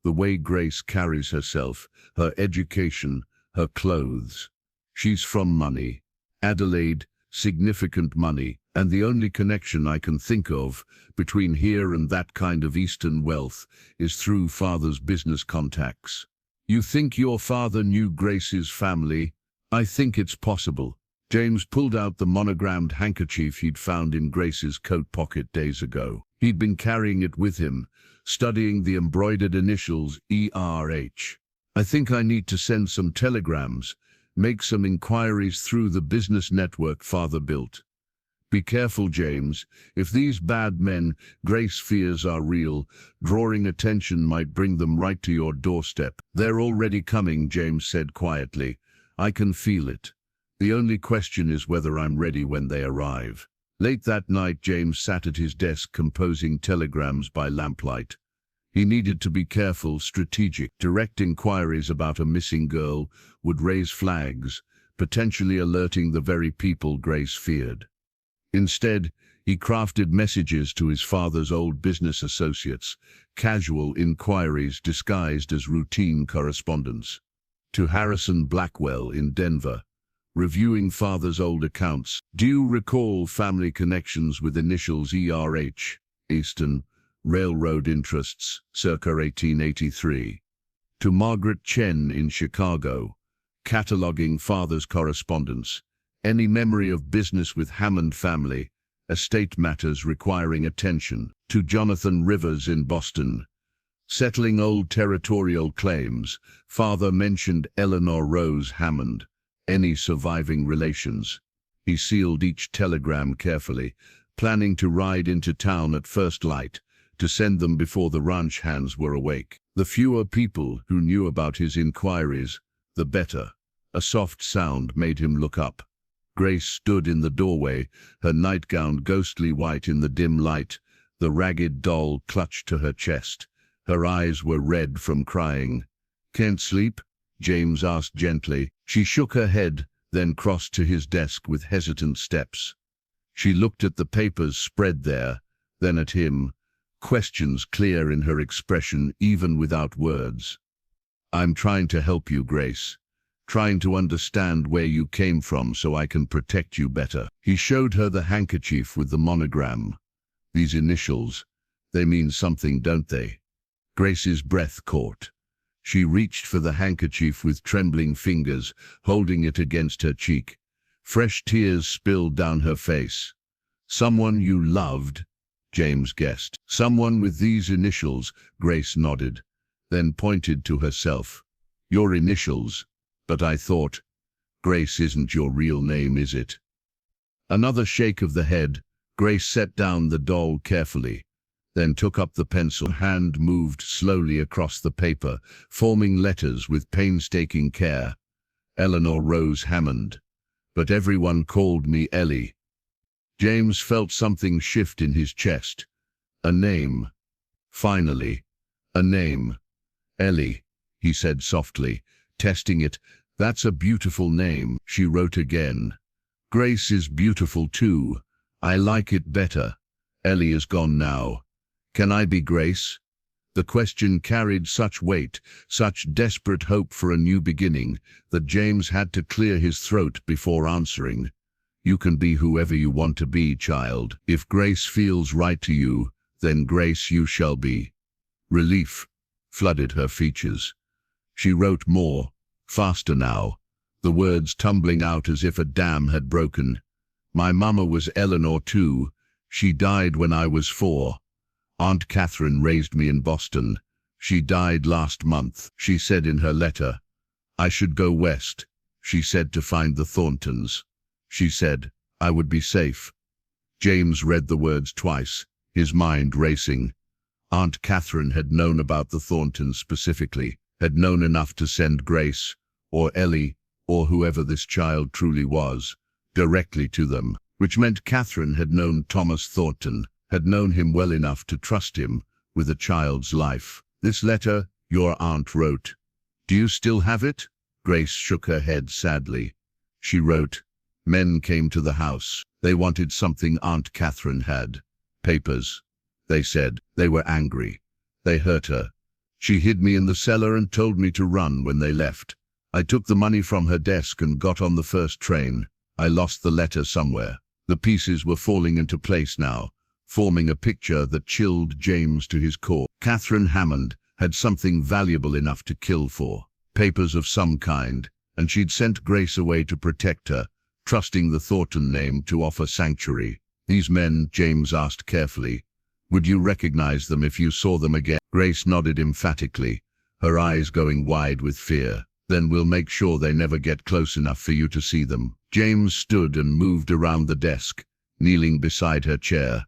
The way Grace carries herself, her education, her clothes. She's from money. Adelaide, significant money, and the only connection I can think of between here and that kind of Eastern wealth is through father's business contacts." "You think your father knew Grace's family?" "I think it's possible." James pulled out the monogrammed handkerchief he'd found in Grace's coat pocket days ago. He'd been carrying it with him, studying the embroidered initials ERH. "I think I need to send some telegrams, make some inquiries through the business network father built." "Be careful, James. If these bad men, Grace fears, are real, drawing attention might bring them right to your doorstep." "They're already coming," James said quietly. I can feel it. The only question is whether I'm ready when they arrive. Late that night, James sat at his desk composing telegrams by lamplight. He needed to be careful, strategic. Direct inquiries about a missing girl would raise flags, potentially alerting the very people Grace feared. Instead, he crafted messages to his father's old business associates, casual inquiries disguised as routine correspondence. To Harrison Blackwell in Denver, reviewing father's old accounts. Do you recall family connections with initials ERH, Eastern Railroad interests, circa 1883? To Margaret Chen in Chicago, cataloging father's correspondence. Any memory of business with Hammond family, estate matters requiring attention. To Jonathan Rivers in Boston, settling old territorial claims. Father mentioned Eleanor Rose Hammond. Any surviving relations? He sealed each telegram carefully, planning to ride into town at first light, to send them before the ranch hands were awake. The fewer people who knew about his inquiries, the better. A soft sound made him look up. Grace stood in the doorway, her nightgown ghostly white in the dim light, the ragged doll clutched to her chest. Her eyes were red from crying. "Can't sleep?" James asked gently. She shook her head, then crossed to his desk with hesitant steps. She looked at the papers spread there, then at him, questions clear in her expression even without words. "I'm trying to help you, Grace. Trying to understand where you came from so I can protect you better." He showed her the handkerchief with the monogram. "These initials, they mean something, don't they?" Grace's breath caught. She reached for the handkerchief with trembling fingers, holding it against her cheek. Fresh tears spilled down her face. "Someone you loved?" James guessed. "Someone with these initials," Grace nodded, then pointed to herself. "Your initials? But I thought, Grace isn't your real name, is it?" Another shake of the head. Grace set down the doll carefully, then took up the pencil. Her hand moved slowly across the paper, forming letters with painstaking care. "Eleanor Rose Hammond. But everyone called me Ellie." James felt something shift in his chest. A name. Finally, a name. "Ellie," he said softly, testing it. "That's a beautiful name." She wrote again. "Grace is beautiful too. I like it better. Ellie is gone now. Can I be Grace?" The question carried such weight, such desperate hope for a new beginning, that James had to clear his throat before answering. "You can be whoever you want to be, child. If Grace feels right to you, then Grace you shall be." Relief flooded her features. She wrote more, faster now, the words tumbling out as if a dam had broken. "My mama was Eleanor too. She died when I was 4. Aunt Catherine raised me in Boston. She died last month." She said in her letter, "I should go west." She said to find the Thorntons. She said I would be safe. James read the words twice, his mind racing. Aunt Catherine had known about the Thorntons specifically, had known enough to send Grace, or Ellie, or whoever this child truly was, directly to them, which meant Catherine had known Thomas Thornton, had known him well enough to trust him with a child's life. "This letter your aunt wrote. Do you still have it?" Grace shook her head sadly. She wrote, "Men came to the house. They wanted something Aunt Catherine had. Papers. They said they were angry. They hurt her. She hid me in the cellar and told me to run when they left. I took the money from her desk and got on the first train. I lost the letter somewhere." The pieces were falling into place now, forming a picture that chilled James to his core. Catherine Hammond had something valuable enough to kill for. Papers of some kind, and she'd sent Grace away to protect her, trusting the Thornton name to offer sanctuary. "These men," James asked carefully, "would you recognize them if you saw them again?" Grace nodded emphatically, her eyes going wide with fear. "Then we'll make sure they never get close enough for you to see them." James stood and moved around the desk, kneeling beside her chair.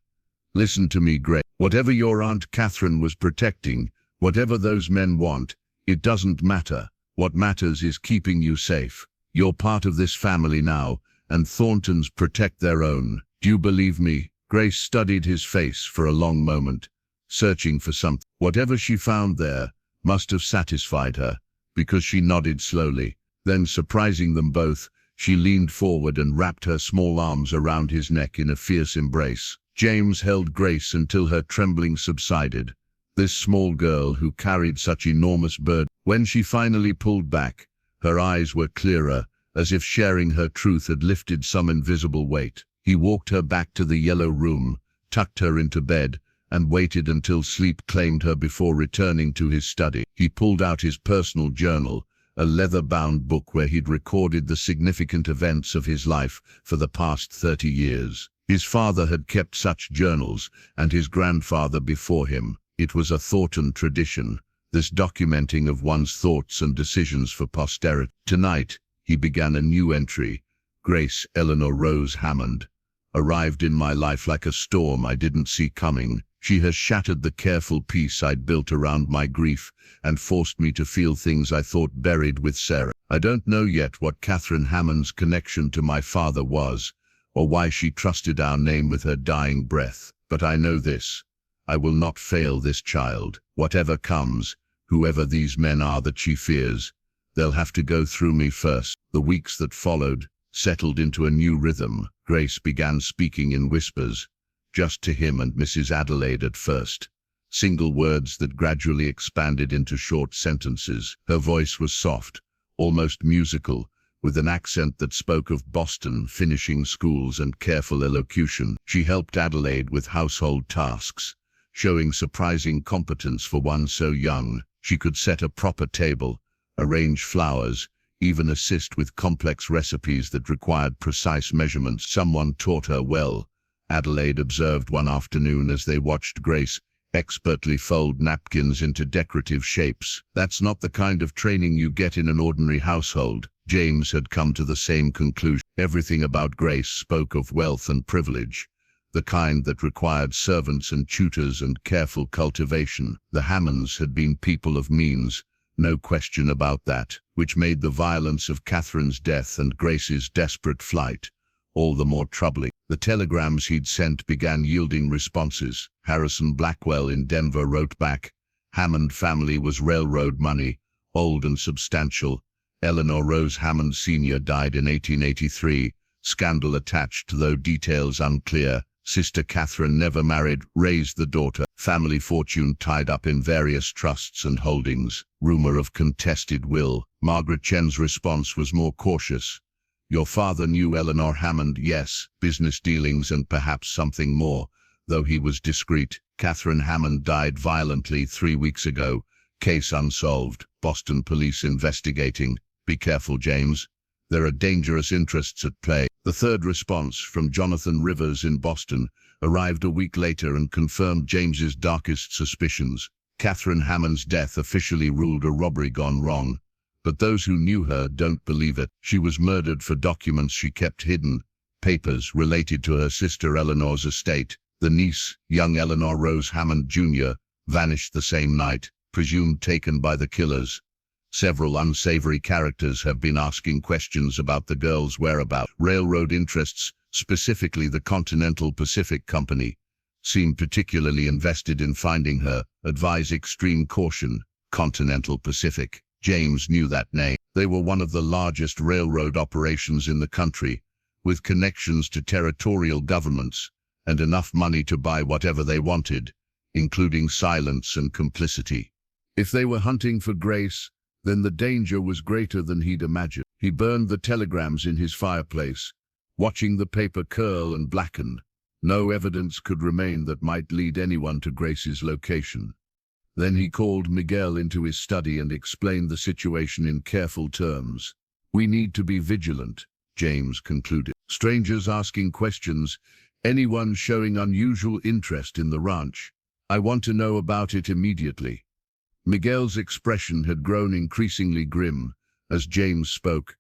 "Listen to me, Grace. Whatever your Aunt Catherine was protecting, whatever those men want, it doesn't matter. What matters is keeping you safe. You're part of this family now, and Thorntons protect their own. Do you believe me? Grace studied his face for a long moment, searching for something. Whatever she found there must have satisfied her, because she nodded slowly. Then, surprising them both, she leaned forward and wrapped her small arms around his neck in a fierce embrace. James held Grace until her trembling subsided. This small girl who carried such enormous burden. When she finally pulled back, her eyes were clearer, as if sharing her truth had lifted some invisible weight. He walked her back to the yellow room, tucked her into bed, and waited until sleep claimed her before returning to his study. He pulled out his personal journal, a leather-bound book where he'd recorded the significant events of his life for the past 30 years. His father had kept such journals, and his grandfather before him. It was a Thornton tradition, this documenting of one's thoughts and decisions for posterity. Tonight, he began a new entry. Grace Eleanor Rose Hammond arrived in my life like a storm I didn't see coming. She has shattered the careful peace I'd built around my grief and forced me to feel things I thought buried with Sarah. I don't know yet what Catherine Hammond's connection to my father was, or why she trusted our name with her dying breath, but I know this. I will not fail this child. Whatever comes, whoever these men are that she fears, they'll have to go through me first. The weeks that followed settled into a new rhythm. Grace began speaking in whispers, just to him and Mrs. Adelaide at first, single words that gradually expanded into short sentences. Her voice was soft, almost musical, with an accent that spoke of Boston, finishing schools, and careful elocution. She helped Adelaide with household tasks, showing surprising competence for one so young. She could set a proper table, arrange flowers, even assist with complex recipes that required precise measurements. Someone taught her well, Adelaide observed one afternoon as they watched Grace expertly fold napkins into decorative shapes. That's not the kind of training you get in an ordinary household. James had come to the same conclusion. Everything about Grace spoke of wealth and privilege, the kind that required servants and tutors and careful cultivation. The Hammonds had been people of means, no question about that, which made the violence of Catherine's death and Grace's desperate flight all the more troubling. The telegrams he'd sent began yielding responses. Harrison Blackwell in Denver wrote back, "Hammond family was railroad money, old and substantial. Eleanor Rose Hammond Sr. died in 1883, scandal attached though details unclear. Sister Catherine never married, raised the daughter. Family fortune tied up in various trusts and holdings. Rumor of contested will." Margaret Chen's response was more cautious. "Your father knew Eleanor Hammond, yes, business dealings and perhaps something more, though he was discreet. Catherine Hammond died violently 3 weeks ago. Case unsolved. Boston police investigating. Be careful, James. There are dangerous interests at play." The third response, from Jonathan Rivers in Boston, arrived a week later and confirmed James's darkest suspicions. Catherine Hammond's death officially ruled a robbery gone wrong, but those who knew her don't believe it. She was murdered for documents she kept hidden, papers related to her sister Eleanor's estate. The niece, young Eleanor Rose Hammond Jr., vanished the same night, presumed taken by the killers. Several unsavory characters have been asking questions about the girl's whereabouts. Railroad interests, specifically the Continental Pacific Company, seem particularly invested in finding her. Advise extreme caution. Continental Pacific. James knew that name. They were one of the largest railroad operations in the country, with connections to territorial governments and enough money to buy whatever they wanted, including silence and complicity. If they were hunting for Grace, then the danger was greater than he'd imagined. He burned the telegrams in his fireplace, watching the paper curl and blacken. No evidence could remain that might lead anyone to Grace's location. Then he called Miguel into his study and explained the situation in careful terms. "We need to be vigilant," James concluded. "Strangers asking questions, anyone showing unusual interest in the ranch. I want to know about it immediately." Miguel's expression had grown increasingly grim as James spoke.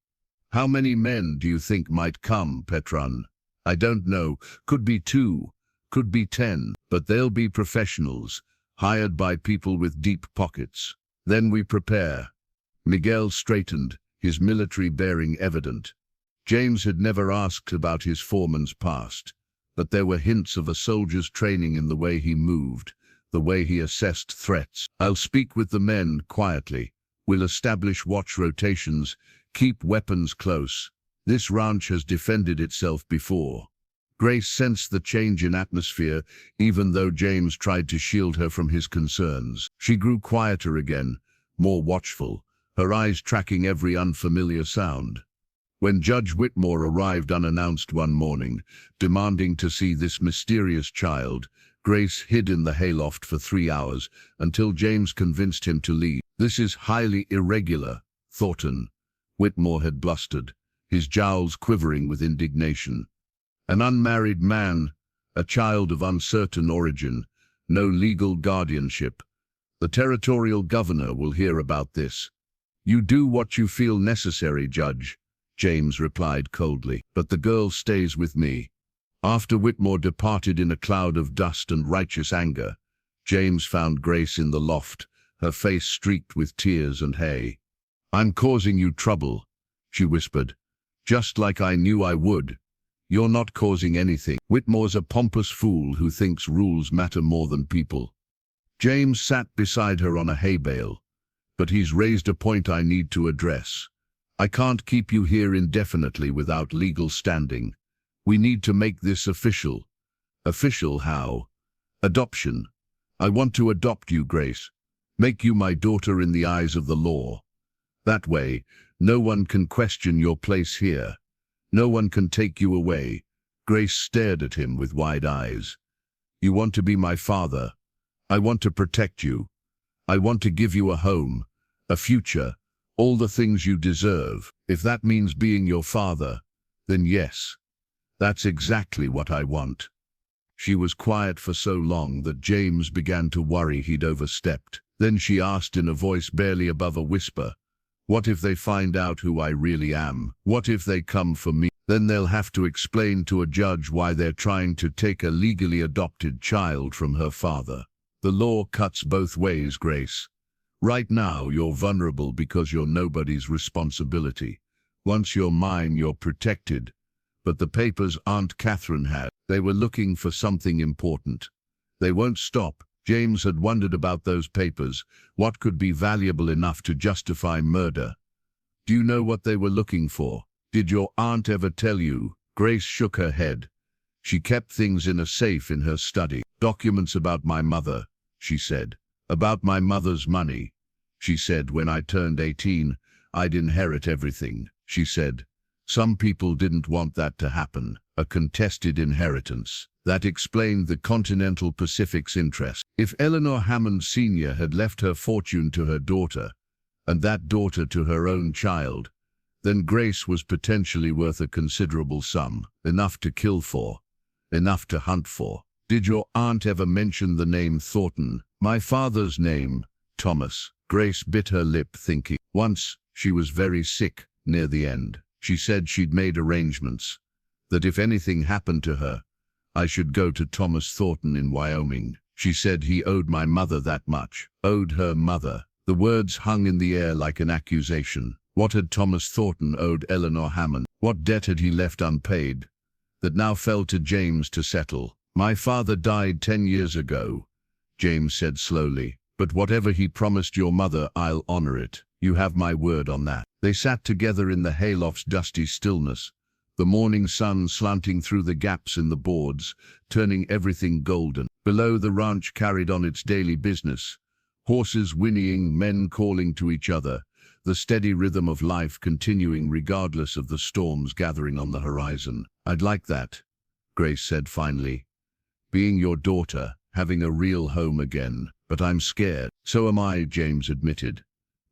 "How many men do you think might come, Petron?" "I don't know. Could be 2, could be 10, but they'll be professionals, hired by people with deep pockets. Then we prepare." Miguel straightened, his military bearing evident. James had never asked about his foreman's past, but there were hints of a soldier's training in the way he moved, the way he assessed threats. "I'll speak with the men quietly. We'll establish watch rotations, keep weapons close. This ranch has defended itself before." Grace sensed the change in atmosphere, even though James tried to shield her from his concerns. She grew quieter again, more watchful, her eyes tracking every unfamiliar sound. When Judge Whitmore arrived unannounced one morning, demanding to see this mysterious child, Grace hid in the hayloft for 3 hours until James convinced him to leave. "This is highly irregular, Thornton," Whitmore had blustered, his jowls quivering with indignation. "An unmarried man, a child of uncertain origin, no legal guardianship. The territorial governor will hear about this." "You do what you feel necessary, Judge," James replied coldly, "but the girl stays with me." After Whitmore departed in a cloud of dust and righteous anger, James found Grace in the loft, her face streaked with tears and hay. "I'm causing you trouble," she whispered, "just like I knew I would. You're not causing anything. Whitmore's a pompous fool who thinks rules matter more than people." James sat beside her on a hay bale. "But he's raised a point I need to address. I can't keep you here indefinitely without legal standing. We need to make this official." "Official how?" "Adoption. I want to adopt you, Grace. Make you my daughter in the eyes of the law. That way, no one can question your place here. No one can take you away." Grace stared at him with wide eyes. "You want to be my father. I want to protect you. I want to give you a home, a future, all the things you deserve. If that means being your father, then yes. That's exactly what I want." She was quiet for so long that James began to worry he'd overstepped. Then she asked in a voice barely above a whisper, "What if they find out who I really am? What if they come for me? Then they'll have to explain to a judge why they're trying to take a legally adopted child from her father. The law cuts both ways, Grace. Right now, you're vulnerable because you're nobody's responsibility. Once you're mine, you're protected. But the papers Aunt Catherine had, they were looking for something important. They won't stop." James had wondered about those papers. What could be valuable enough to justify murder? "Do you know what they were looking for? Did your aunt ever tell you?" Grace shook her head. "She kept things in a safe in her study. Documents about my mother," she said. "About my mother's money. She said when I turned 18, I'd inherit everything," she said. "Some people didn't want that to happen. A contested inheritance. That explained the Continental Pacific's interest. If Eleanor Hammond Sr. had left her fortune to her daughter, and that daughter to her own child, then Grace was potentially worth a considerable sum, enough to kill for, enough to hunt for." "Did your aunt ever mention the name Thornton?" "My father's name, Thomas." Grace bit her lip, thinking. "Once, she was very sick, near the end. She said she'd made arrangements, that if anything happened to her, I should go to Thomas Thornton in Wyoming. She said he owed my mother that much." Owed her mother. The words hung in the air like an accusation. What had Thomas Thornton owed Eleanor Hammond? What debt had he left unpaid, that now fell to James to settle? "My father died 10 years ago," James said slowly. "But whatever he promised your mother, I'll honor it. You have my word on that." They sat together in the hayloft's dusty stillness, the morning sun slanting through the gaps in the boards, turning everything golden. Below, the ranch carried on its daily business, horses whinnying, men calling to each other, the steady rhythm of life continuing regardless of the storms gathering on the horizon. "I'd like that," Grace said finally. "Being your daughter, having a real home again. But I'm scared." "So am I," James admitted.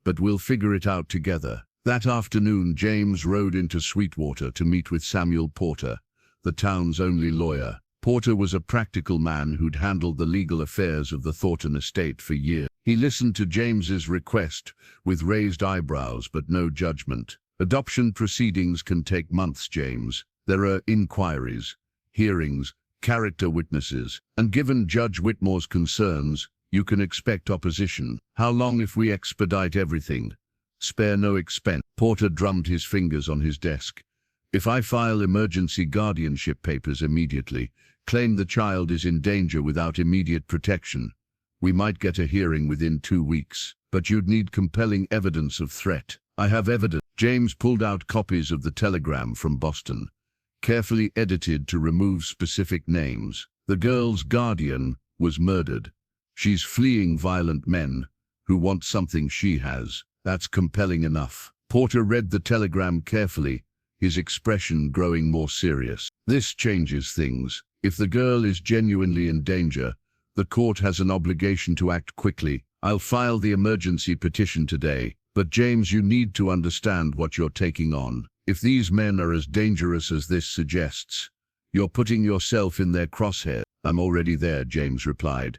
"But we'll figure it out together." That afternoon, James rode into Sweetwater to meet with Samuel Porter, the town's only lawyer. Porter was a practical man who'd handled the legal affairs of the Thornton estate for years. He listened to James's request with raised eyebrows but no judgment. "Adoption proceedings can take months, James. There are inquiries, hearings, character witnesses, and given Judge Whitmore's concerns, you can expect opposition." "How long if we expedite everything?" Spare no expense. Porter drummed his fingers on his desk. If I file emergency guardianship papers immediately, claim the child is in danger without immediate protection, we might get a hearing within 2 weeks. But you'd need compelling evidence of threat. I have evidence. James pulled out copies of the telegram from Boston, carefully edited to remove specific names. The girl's guardian was murdered. She's fleeing violent men who want something she has. That's compelling enough. Porter read the telegram carefully, his expression growing more serious. This changes things. If the girl is genuinely in danger, the court has an obligation to act quickly. I'll file the emergency petition today. But James, you need to understand what you're taking on. If these men are as dangerous as this suggests, you're putting yourself in their crosshairs. I'm already there, James replied.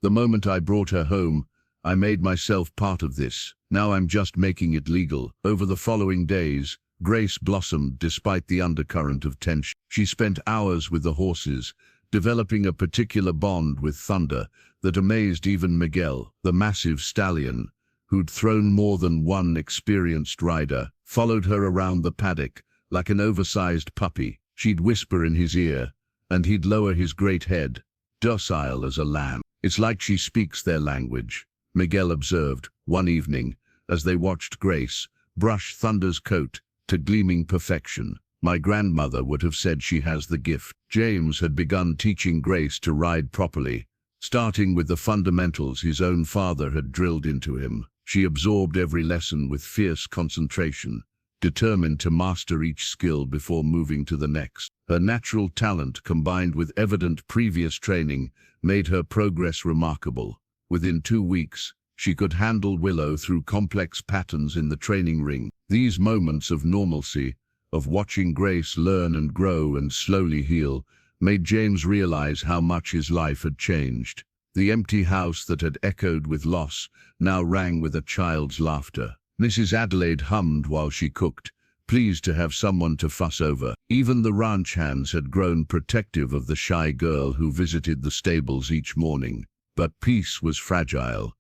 The moment I brought her home, I made myself part of this. Now I'm just making it legal. Over the following days, Grace blossomed despite the undercurrent of tension. She spent hours with the horses, developing a particular bond with Thunder that amazed even Miguel, the massive stallion, who'd thrown more than one experienced rider, followed her around the paddock like an oversized puppy. She'd whisper in his ear, and he'd lower his great head, docile as a lamb. It's like she speaks their language, Miguel observed one evening as they watched Grace brush Thunder's coat to gleaming perfection. My grandmother would have said she has the gift. James had begun teaching Grace to ride properly, starting with the fundamentals his own father had drilled into him. She absorbed every lesson with fierce concentration, determined to master each skill before moving to the next. Her natural talent, combined with evident previous training, made her progress remarkable. Within 2 weeks, she could handle Willow through complex patterns in the training ring. These moments of normalcy, of watching Grace learn and grow and slowly heal, made James realize how much his life had changed. The empty house that had echoed with loss now rang with a child's laughter. Mrs. Adelaide hummed while she cooked, pleased to have someone to fuss over. Even the ranch hands had grown protective of the shy girl who visited the stables each morning. But peace was fragile,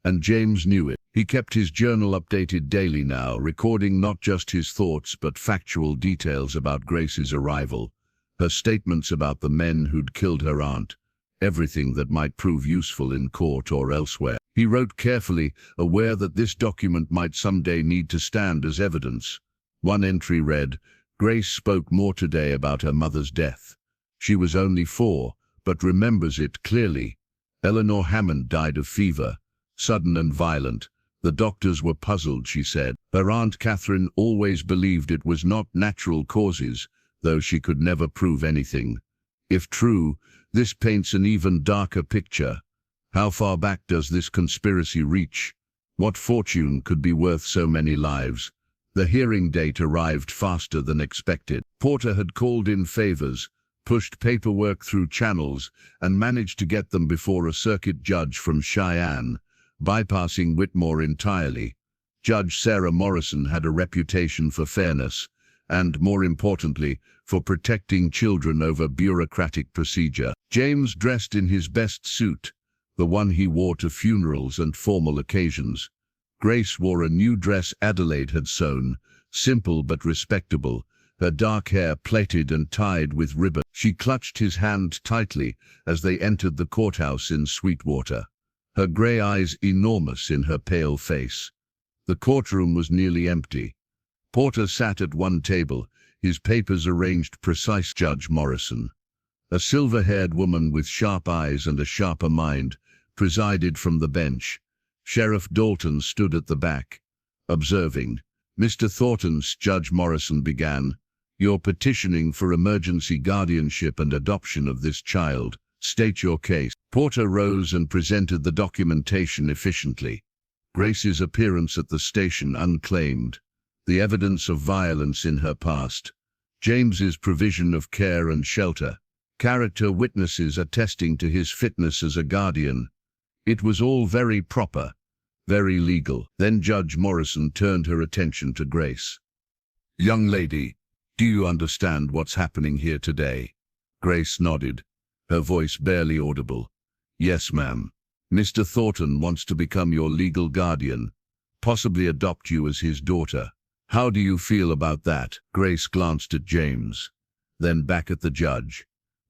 and James knew it. He kept his journal updated daily now, recording not just his thoughts but factual details about Grace's arrival, her statements about the men who'd killed her aunt, everything that might prove useful in court or elsewhere. He wrote carefully, aware that this document might someday need to stand as evidence. One entry read, "Grace spoke more today about her mother's death. She was only 4, but remembers it clearly. Eleanor Hammond died of fever, sudden and violent. The doctors were puzzled," she said. Her Aunt Catherine always believed it was not natural causes, though she could never prove anything. If true, this paints an even darker picture. How far back does this conspiracy reach? What fortune could be worth so many lives? The hearing date arrived faster than expected. Porter had called in favors, pushed paperwork through channels, and managed to get them before a circuit judge from Cheyenne, bypassing Whitmore entirely. Judge Sarah Morrison had a reputation for fairness, and, more importantly, for protecting children over bureaucratic procedure. James dressed in his best suit, the one he wore to funerals and formal occasions. Grace wore a new dress Adelaide had sewn, simple but respectable, her dark hair plaited and tied with ribbon. She clutched his hand tightly as they entered the courthouse in Sweetwater, her gray eyes enormous in her pale face. The courtroom was nearly empty. Porter sat at one table, his papers arranged precisely. Judge Morrison, a silver-haired woman with sharp eyes and a sharper mind, presided from the bench. Sheriff Dalton stood at the back, observing. "Mr. Thorntons," Judge Morrison began, "you're petitioning for emergency guardianship and adoption of this child. State your case." Porter rose and presented the documentation efficiently. Grace's appearance at the station unclaimed, the evidence of violence in her past, James's provision of care and shelter, character witnesses attesting to his fitness as a guardian. It was all very proper, very legal. Then Judge Morrison turned her attention to Grace. "Young lady, do you understand what's happening here today?" Grace nodded, her voice barely audible. "Yes, ma'am. Mr. Thornton wants to become your legal guardian. possibly adopt you as his daughter. How do you feel about that?" Grace glanced at James, then back at the judge.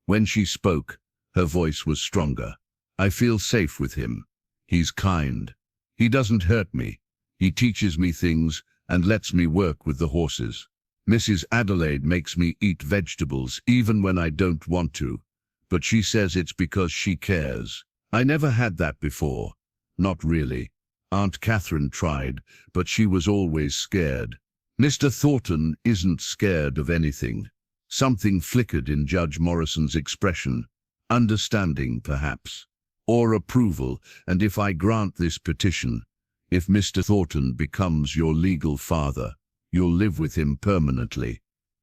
When she spoke, her voice was stronger. "I feel safe with him. He's kind. He doesn't hurt me. He teaches me things and lets me work with the horses. Mrs. Adelaide makes me eat vegetables even when I don't want to, but she says it's because she cares. I never had that before. Not really. Aunt Catherine tried, but she was always scared. Mr. Thornton isn't scared of anything." Something flickered in Judge Morrison's expression. Understanding, perhaps, or approval. "And if I grant this petition, if Mr. Thornton becomes your legal father, you'll live with him permanently.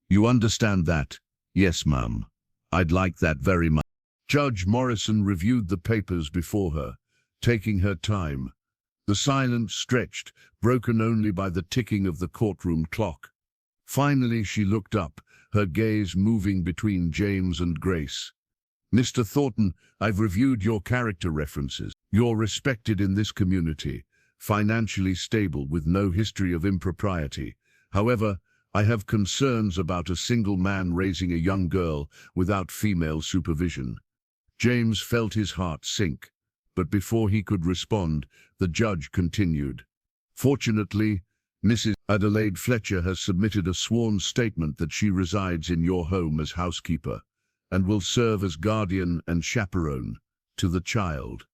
You understand that?" "Yes, ma'am. I'd like that very much." Judge Morrison reviewed the papers before her, taking her time. The silence stretched, broken only by the ticking of the courtroom clock. Finally she looked up, her gaze moving between James and Grace. "Mr. Thornton, I've reviewed your character references. You're respected in this community, financially stable with no history of impropriety. However, I have concerns about a single man raising a young girl without female supervision." James felt his heart sink, but before he could respond, the judge continued. "Fortunately, Mrs. Adelaide Fletcher has submitted a sworn statement that she resides in your home as housekeeper and will serve as guardian and chaperone to the child.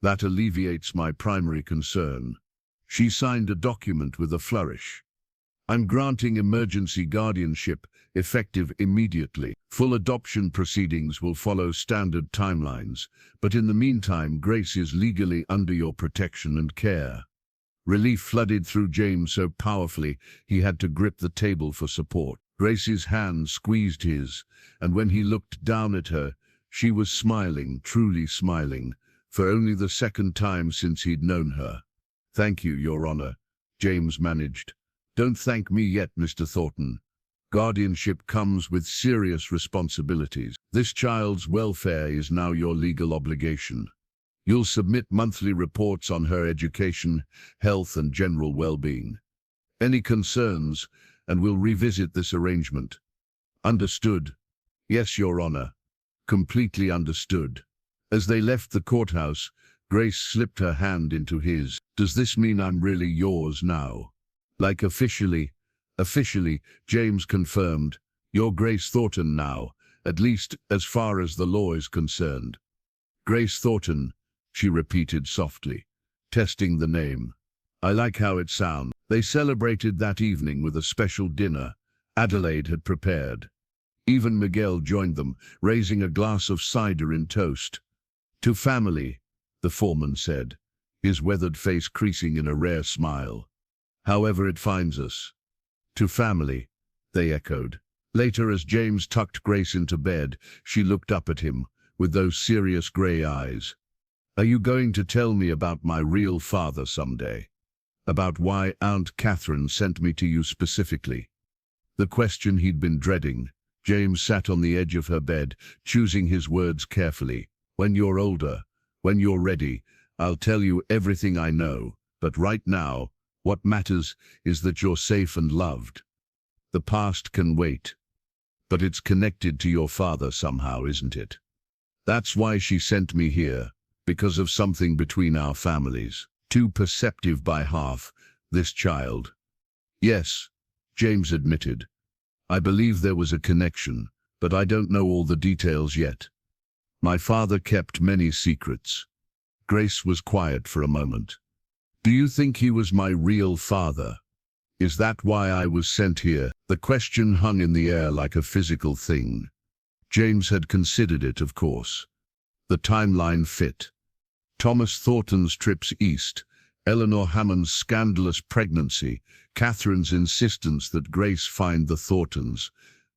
That alleviates my primary concern." She signed a document with a flourish. "I'm granting emergency guardianship, effective immediately. Full adoption proceedings will follow standard timelines, but in the meantime, Grace is legally under your protection and care." Relief flooded through James so powerfully he had to grip the table for support. Grace's hand squeezed his, and when he looked down at her, she was smiling, truly smiling, for only the second time since he'd known her. "Thank you, Your Honor," James managed. "Don't thank me yet, Mr. Thornton. Guardianship comes with serious responsibilities. This child's welfare is now your legal obligation. You'll submit monthly reports on her education, health, and general well-being. Any concerns, and we'll revisit this arrangement." "Understood." "Yes, Your Honor. Completely understood." As they left the courthouse, Grace slipped her hand into his. "Does this mean I'm really yours now?" "Like officially?" "Officially," James confirmed. "You're Grace Thornton now, at least as far as the law is concerned." "Grace Thornton," she repeated softly, testing the name. "I like how it sounds." They celebrated that evening with a special dinner Adelaide had prepared. Even Miguel joined them, raising a glass of cider in toast. "To family," the foreman said, his weathered face creasing in a rare smile. "However it finds us." "To family," they echoed. Later, as James tucked Grace into bed, she looked up at him with those serious grey eyes. "Are you going to tell me about my real father someday? About why Aunt Catherine sent me to you specifically?" The question he'd been dreading. James sat on the edge of her bed, choosing his words carefully. "When you're older, when you're ready, I'll tell you everything I know, but right now, what matters is that you're safe and loved. The past can wait, but it's connected to your father somehow, isn't it? That's why she sent me here, because of something between our families. Too perceptive by half, this child." "Yes," James admitted. "I believe there was a connection, but I don't know all the details yet. My father kept many secrets." Grace was quiet for a moment. "Do you think he was my real father? Is that why I was sent here?" The question hung in the air like a physical thing. James had considered it, of course. The timeline fit. Thomas Thornton's trips east, Eleanor Hammond's scandalous pregnancy, Catherine's insistence that Grace find the Thorntons.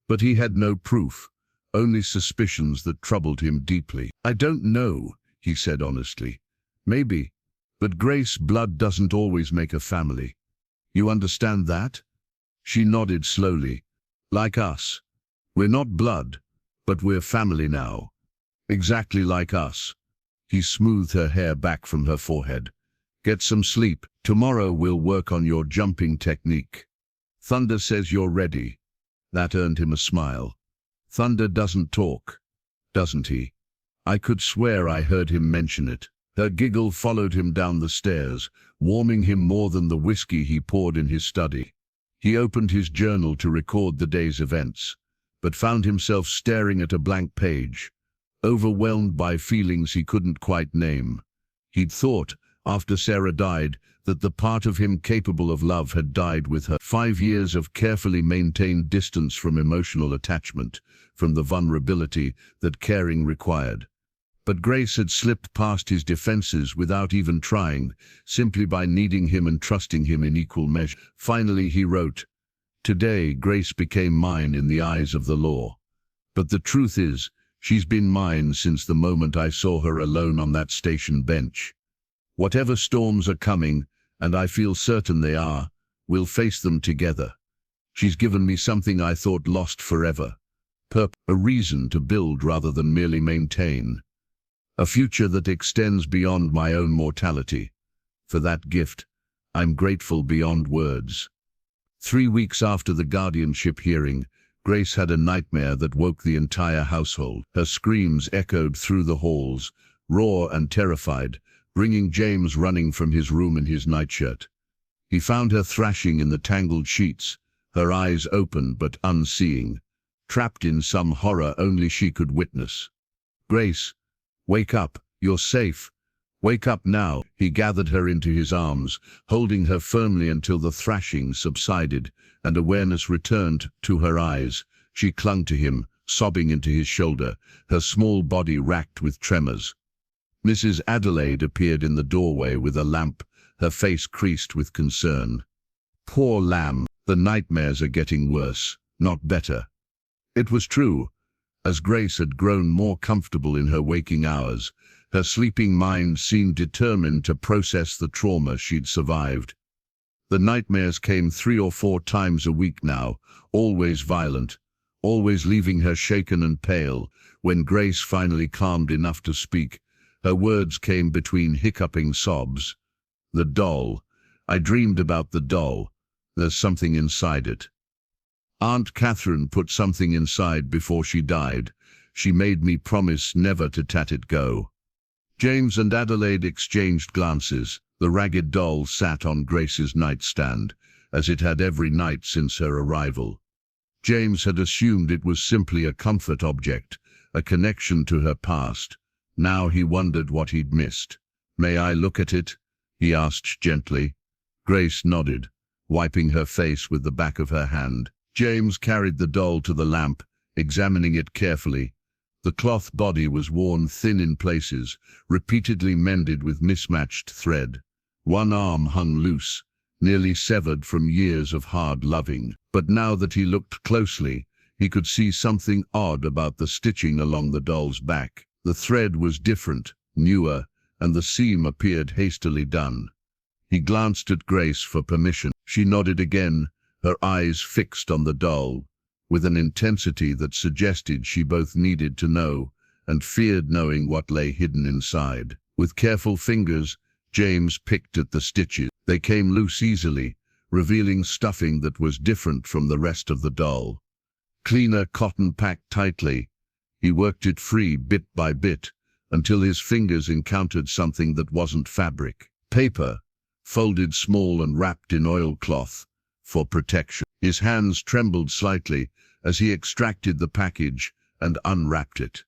But he had no proof, only suspicions that troubled him deeply. "I don't know," he said honestly. "Maybe. But Grace blood doesn't always make a family. You understand that?" She nodded slowly. "Like us. We're not blood, but we're family now. Exactly like us." He smoothed her hair back from her forehead. Get some sleep. Tomorrow we'll work on your jumping technique. Thunder says you're ready. That earned him a smile. Thunder doesn't talk, doesn't he? I could swear I heard him mention it. Her giggle followed him down the stairs, warming him more than the whiskey he poured in his study. He opened his journal to record the day's events, but found himself staring at a blank page, overwhelmed by feelings he couldn't quite name. He'd thought, after Sarah died, that the part of him capable of love had died with her. 5 years of carefully maintained distance from emotional attachment, from the vulnerability that caring required. But Grace had slipped past his defenses without even trying, simply by needing him and trusting him in equal measure. Finally he wrote, "Today Grace became mine in the eyes of the law. But the truth is, she's been mine since the moment I saw her alone on that station bench. Whatever storms are coming, and I feel certain they are, we'll face them together. She's given me something I thought lost forever. A reason to build rather than merely maintain. A future that extends beyond my own mortality. For that gift, I'm grateful beyond words." 3 weeks after the guardianship hearing, Grace had a nightmare that woke the entire household. Her screams echoed through the halls, raw and terrified, bringing James running from his room in his nightshirt. He found her thrashing in the tangled sheets, her eyes open but unseeing, trapped in some horror only she could witness. "Grace, wake up, you're safe. Wake up now." He gathered her into his arms, holding her firmly until the thrashing subsided and awareness returned to her eyes. She clung to him, sobbing into his shoulder, her small body racked with tremors. Mrs. Adelaide appeared in the doorway with a lamp, her face creased with concern. "Poor lamb, the nightmares are getting worse, not better." It was true. As Grace had grown more comfortable in her waking hours, her sleeping mind seemed determined to process the trauma she'd survived. The nightmares came 3 or 4 times a week now, always violent, always leaving her shaken and pale. When Grace finally calmed enough to speak, her words came between hiccuping sobs. "The doll. I dreamed about the doll. There's something inside it. Aunt Catherine put something inside before she died. She made me promise never to let it go." James and Adelaide exchanged glances. The ragged doll sat on Grace's nightstand, as it had every night since her arrival. James had assumed it was simply a comfort object, a connection to her past. Now he wondered what he'd missed. "May I look at it?" he asked gently. Grace nodded, wiping her face with the back of her hand. James carried the doll to the lamp, examining it carefully. The cloth body was worn thin in places, repeatedly mended with mismatched thread. One arm hung loose, nearly severed from years of hard loving. But now that he looked closely, he could see something odd about the stitching along the doll's back. The thread was different, newer, and the seam appeared hastily done. He glanced at Grace for permission. She nodded again, her eyes fixed on the doll, with an intensity that suggested she both needed to know and feared knowing what lay hidden inside. With careful fingers, James picked at the stitches. They came loose easily, revealing stuffing that was different from the rest of the doll. Cleaner cotton packed tightly. He worked it free bit by bit, until his fingers encountered something that wasn't fabric. Paper, folded small and wrapped in oilcloth, for protection. His hands trembled slightly as he extracted the package and unwrapped it.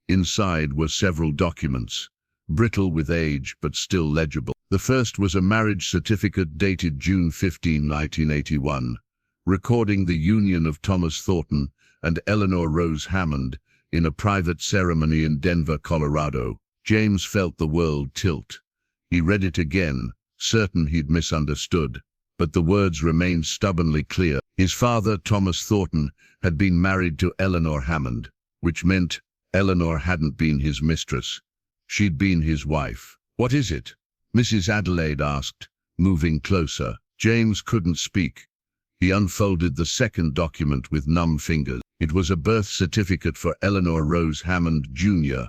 Inside were several documents, brittle with age but still legible. The first was a marriage certificate dated June 15, 1981, recording the union of Thomas Thornton and Eleanor Rose Hammond in a private ceremony in Denver, Colorado. James felt the world tilt. He read it again, certain he'd misunderstood. But the words remained stubbornly clear. His father, Thomas Thornton, had been married to Eleanor Hammond, which meant Eleanor hadn't been his mistress. She'd been his wife. "What is it?" Mrs. Adelaide asked, moving closer. James couldn't speak. He unfolded the second document with numb fingers. It was a birth certificate for Eleanor Rose Hammond, Jr.,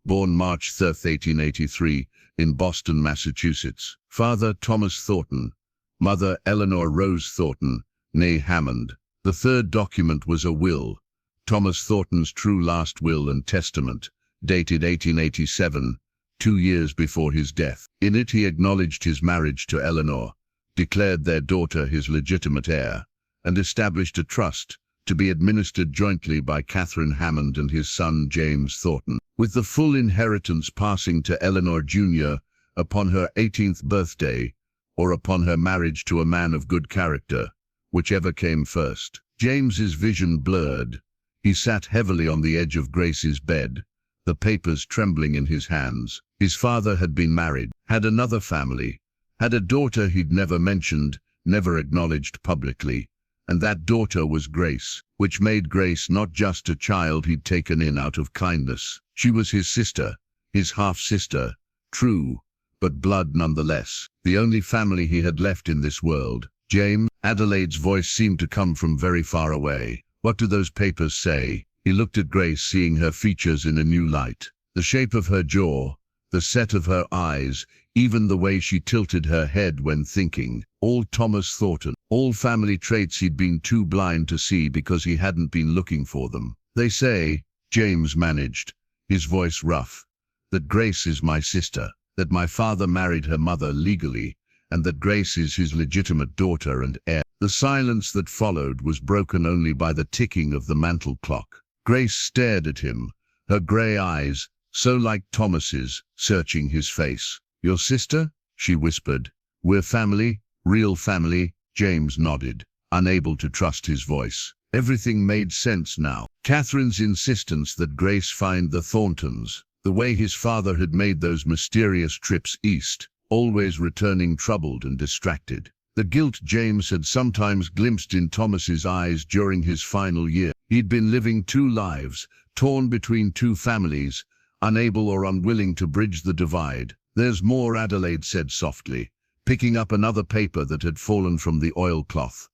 born March 3, 1883, in Boston, Massachusetts. Father Thomas Thornton, mother Eleanor Rose Thornton, née Hammond. The third document was a will, Thomas Thornton's true last will and testament, dated 1887, 2 years before his death. In it he acknowledged his marriage to Eleanor, declared their daughter his legitimate heir, and established a trust to be administered jointly by Catherine Hammond and his son James Thornton, with the full inheritance passing to Eleanor Jr. upon her 18th birthday or upon her marriage to a man of good character, whichever came first. James's vision blurred. He sat heavily on the edge of Grace's bed, the papers trembling in his hands. His father had been married, had another family, had a daughter he'd never mentioned, never acknowledged publicly, and that daughter was Grace, which made Grace not just a child he'd taken in out of kindness. She was his sister, his half-sister, true, but blood nonetheless, the only family he had left in this world. James, Adelaide's voice seemed to come from very far away. What do those papers say? He looked at Grace, seeing her features in a new light. The shape of her jaw, the set of her eyes, even the way she tilted her head when thinking. All Thomas Thornton, all family traits he'd been too blind to see because he hadn't been looking for them. They say, James managed, his voice rough, that Grace is my sister, that my father married her mother legally, and that Grace is his legitimate daughter and heir. The silence that followed was broken only by the ticking of the mantel clock. Grace stared at him, her grey eyes, so like Thomas's, searching his face. Your sister? She whispered. We're family, real family. James nodded, unable to trust his voice. Everything made sense now. Catherine's insistence that Grace find the Thorntons, the way his father had made those mysterious trips east, always returning troubled and distracted. The guilt James had sometimes glimpsed in Thomas's eyes during his final year. He'd been living two lives, torn between two families, unable or unwilling to bridge the divide. There's more, Adelaide said softly, picking up another paper that had fallen from the oilcloth.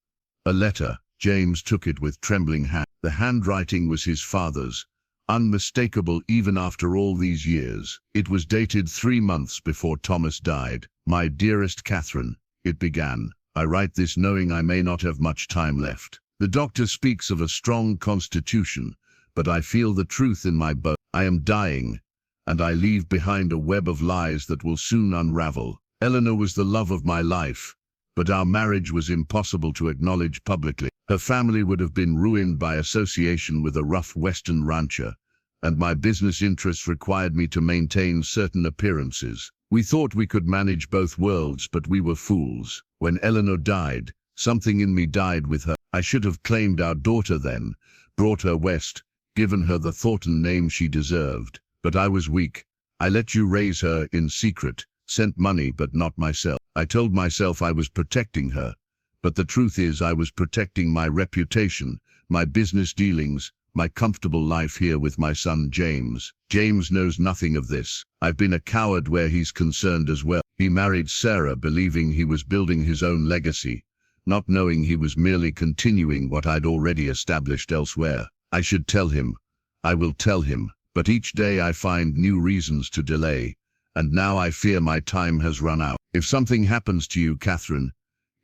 A letter. James took it with trembling hand. The handwriting was his father's, unmistakable even after all these years. It was dated 3 months before Thomas died. My dearest Catherine, it began. I write this knowing I may not have much time left. The doctor speaks of a strong constitution, but I feel the truth in my bones. I am dying, and I leave behind a web of lies that will soon unravel. Eleanor was the love of my life, but our marriage was impossible to acknowledge publicly. Her family would have been ruined by association with a rough Western rancher, and my business interests required me to maintain certain appearances. We thought we could manage both worlds, but we were fools. When Eleanor died, something in me died with her. I should have claimed our daughter then, brought her west, given her the Thornton name she deserved. But I was weak. I let you raise her in secret, sent money but not myself. I told myself I was protecting her, but the truth is I was protecting my reputation, my business dealings, my comfortable life here with my son James. James knows nothing of this. I've been a coward where he's concerned as well. He married Sarah believing he was building his own legacy, not knowing he was merely continuing what I'd already established elsewhere. I should tell him. I will tell him. But each day I find new reasons to delay, and now I fear my time has run out. If something happens to you, Catherine,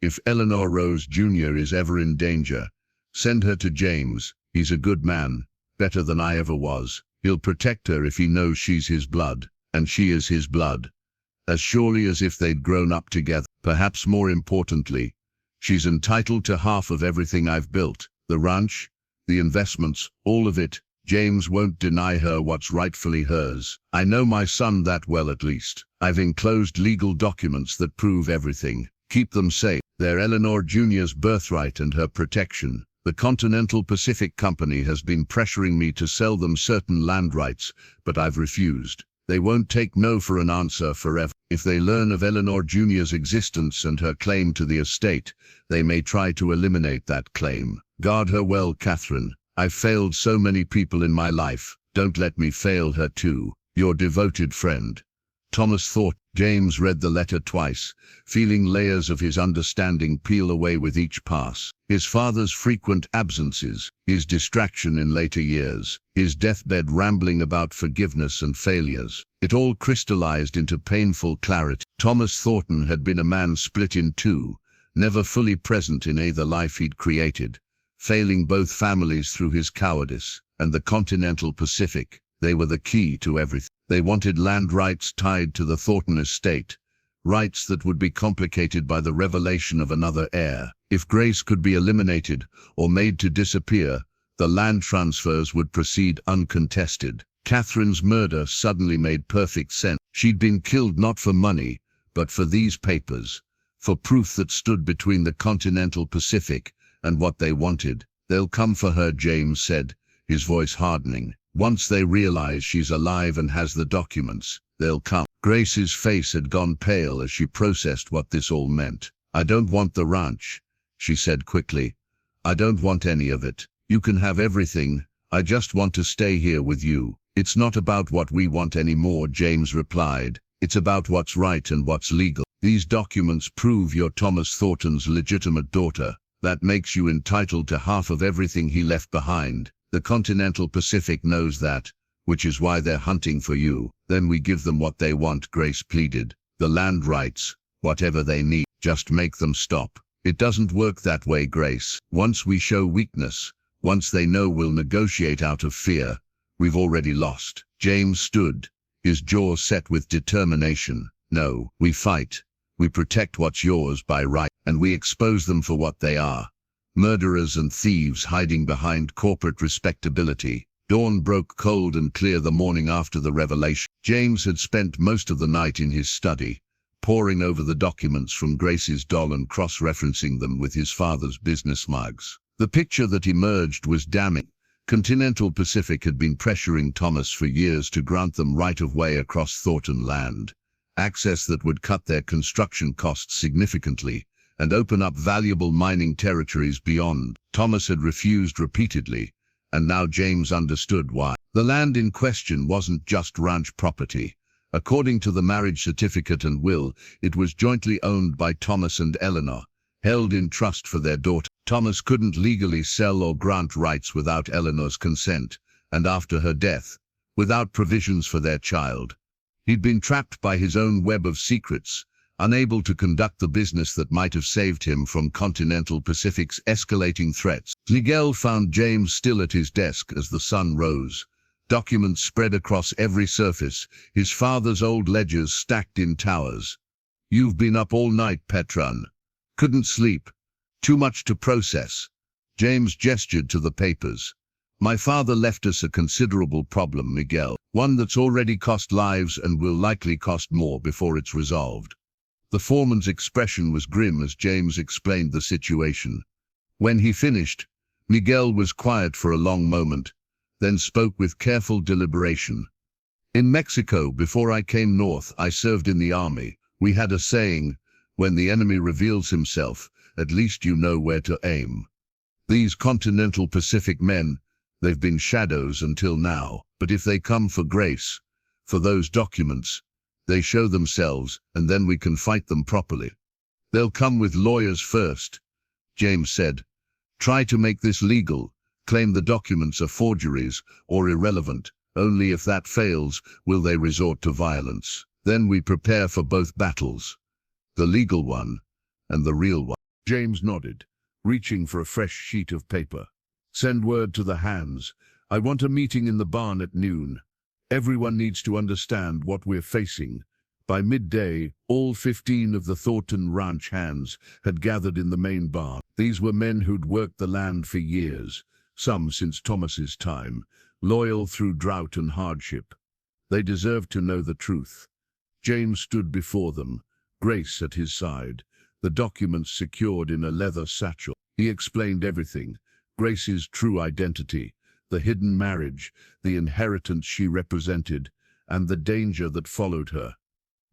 if Eleanor Rose Jr. is ever in danger, send her to James. He's a good man, better than I ever was. He'll protect her if he knows she's his blood, and she is his blood, as surely as if they'd grown up together. Perhaps more importantly, she's entitled to half of everything I've built, the ranch, the investments, all of it. James won't deny her what's rightfully hers. I know my son that well at least. I've enclosed legal documents that prove everything. Keep them safe. They're Eleanor Jr.'s birthright and her protection. The Continental Pacific Company has been pressuring me to sell them certain land rights, but I've refused. They won't take no for an answer forever. If they learn of Eleanor Jr.'s existence and her claim to the estate, they may try to eliminate that claim. Guard her well, Catherine. I've failed so many people in my life. Don't let me fail her too. Your devoted friend, Thomas thought. James read the letter twice, feeling layers of his understanding peel away with each pass. His father's frequent absences, his distraction in later years, his deathbed rambling about forgiveness and failures. It all crystallized into painful clarity. Thomas Thornton had been a man split in two, never fully present in either life he'd created, failing both families through his cowardice. And the continental Pacific, they were the key to everything. They wanted land rights tied to the Thornton estate, rights that would be complicated by the revelation of another heir. If Grace could be eliminated or made to disappear, the land transfers would proceed uncontested. Catherine's murder suddenly made perfect sense. She'd been killed not for money, but for these papers, for proof that stood between the continental Pacific and what they wanted. They'll come for her, James said, his voice hardening. Once they realize she's alive and has the documents, they'll come. Grace's face had gone pale as she processed what this all meant. I don't want the ranch, she said quickly. I don't want any of it. You can have everything. I just want to stay here with you. It's not about what we want anymore, James replied. It's about what's right and what's legal. These documents prove you're Thomas Thornton's legitimate daughter. That makes you entitled to half of everything he left behind. The continental Pacific knows that, which is why they're hunting for you. Then we give them what they want, Grace pleaded. The land rights, whatever they need, just make them stop. It doesn't work that way, Grace. Once we show weakness, once they know we'll negotiate out of fear, we've already lost. James stood, his jaw set with determination. No, we fight. We protect what's yours by right, and we expose them for what they are. Murderers and thieves hiding behind corporate respectability. Dawn broke cold and clear the morning after the revelation. James had spent most of the night in his study, poring over the documents from Grace's doll and cross-referencing them with his father's business mugs. The picture that emerged was damning. Continental Pacific had been pressuring Thomas for years to grant them right-of-way across Thornton land, access that would cut their construction costs significantly and open up valuable mining territories beyond. Thomas had refused repeatedly, and now James understood why. The land in question wasn't just ranch property. According to the marriage certificate and will, it was jointly owned by Thomas and Eleanor, held in trust for their daughter. Thomas couldn't legally sell or grant rights without Eleanor's consent, and after her death, without provisions for their child. He'd been trapped by his own web of secrets, unable to conduct the business that might have saved him from Continental Pacific's escalating threats. Miguel found James still at his desk as the sun rose. Documents spread across every surface, his father's old ledgers stacked in towers. You've been up all night, Petron. Couldn't sleep. Too much to process. James gestured to the papers. My father left us a considerable problem, Miguel. One that's already cost lives and will likely cost more before it's resolved. The foreman's expression was grim as James explained the situation. When he finished, Miguel was quiet for a long moment, then spoke with careful deliberation. In Mexico, before I came north, I served in the army. We had a saying, when the enemy reveals himself, at least you know where to aim. These Continental Pacific men, they've been shadows until now, but if they come for Grace, for those documents, they show themselves, and then we can fight them properly. They'll come with lawyers first, James said. Try to make this legal, claim the documents are forgeries or irrelevant. Only if that fails will they resort to violence. Then we prepare for both battles, the legal one and the real one. James nodded, reaching for a fresh sheet of paper. Send word to the hands. I want a meeting in the barn at noon. Everyone needs to understand what we're facing. By midday, all 15 of the Thornton Ranch hands had gathered in the main barn. These were men who'd worked the land for years, some since Thomas's time, loyal through drought and hardship. They deserved to know the truth. James stood before them, Grace at his side, the documents secured in a leather satchel. He explained everything, Grace's true identity, the hidden marriage, the inheritance she represented, and the danger that followed her.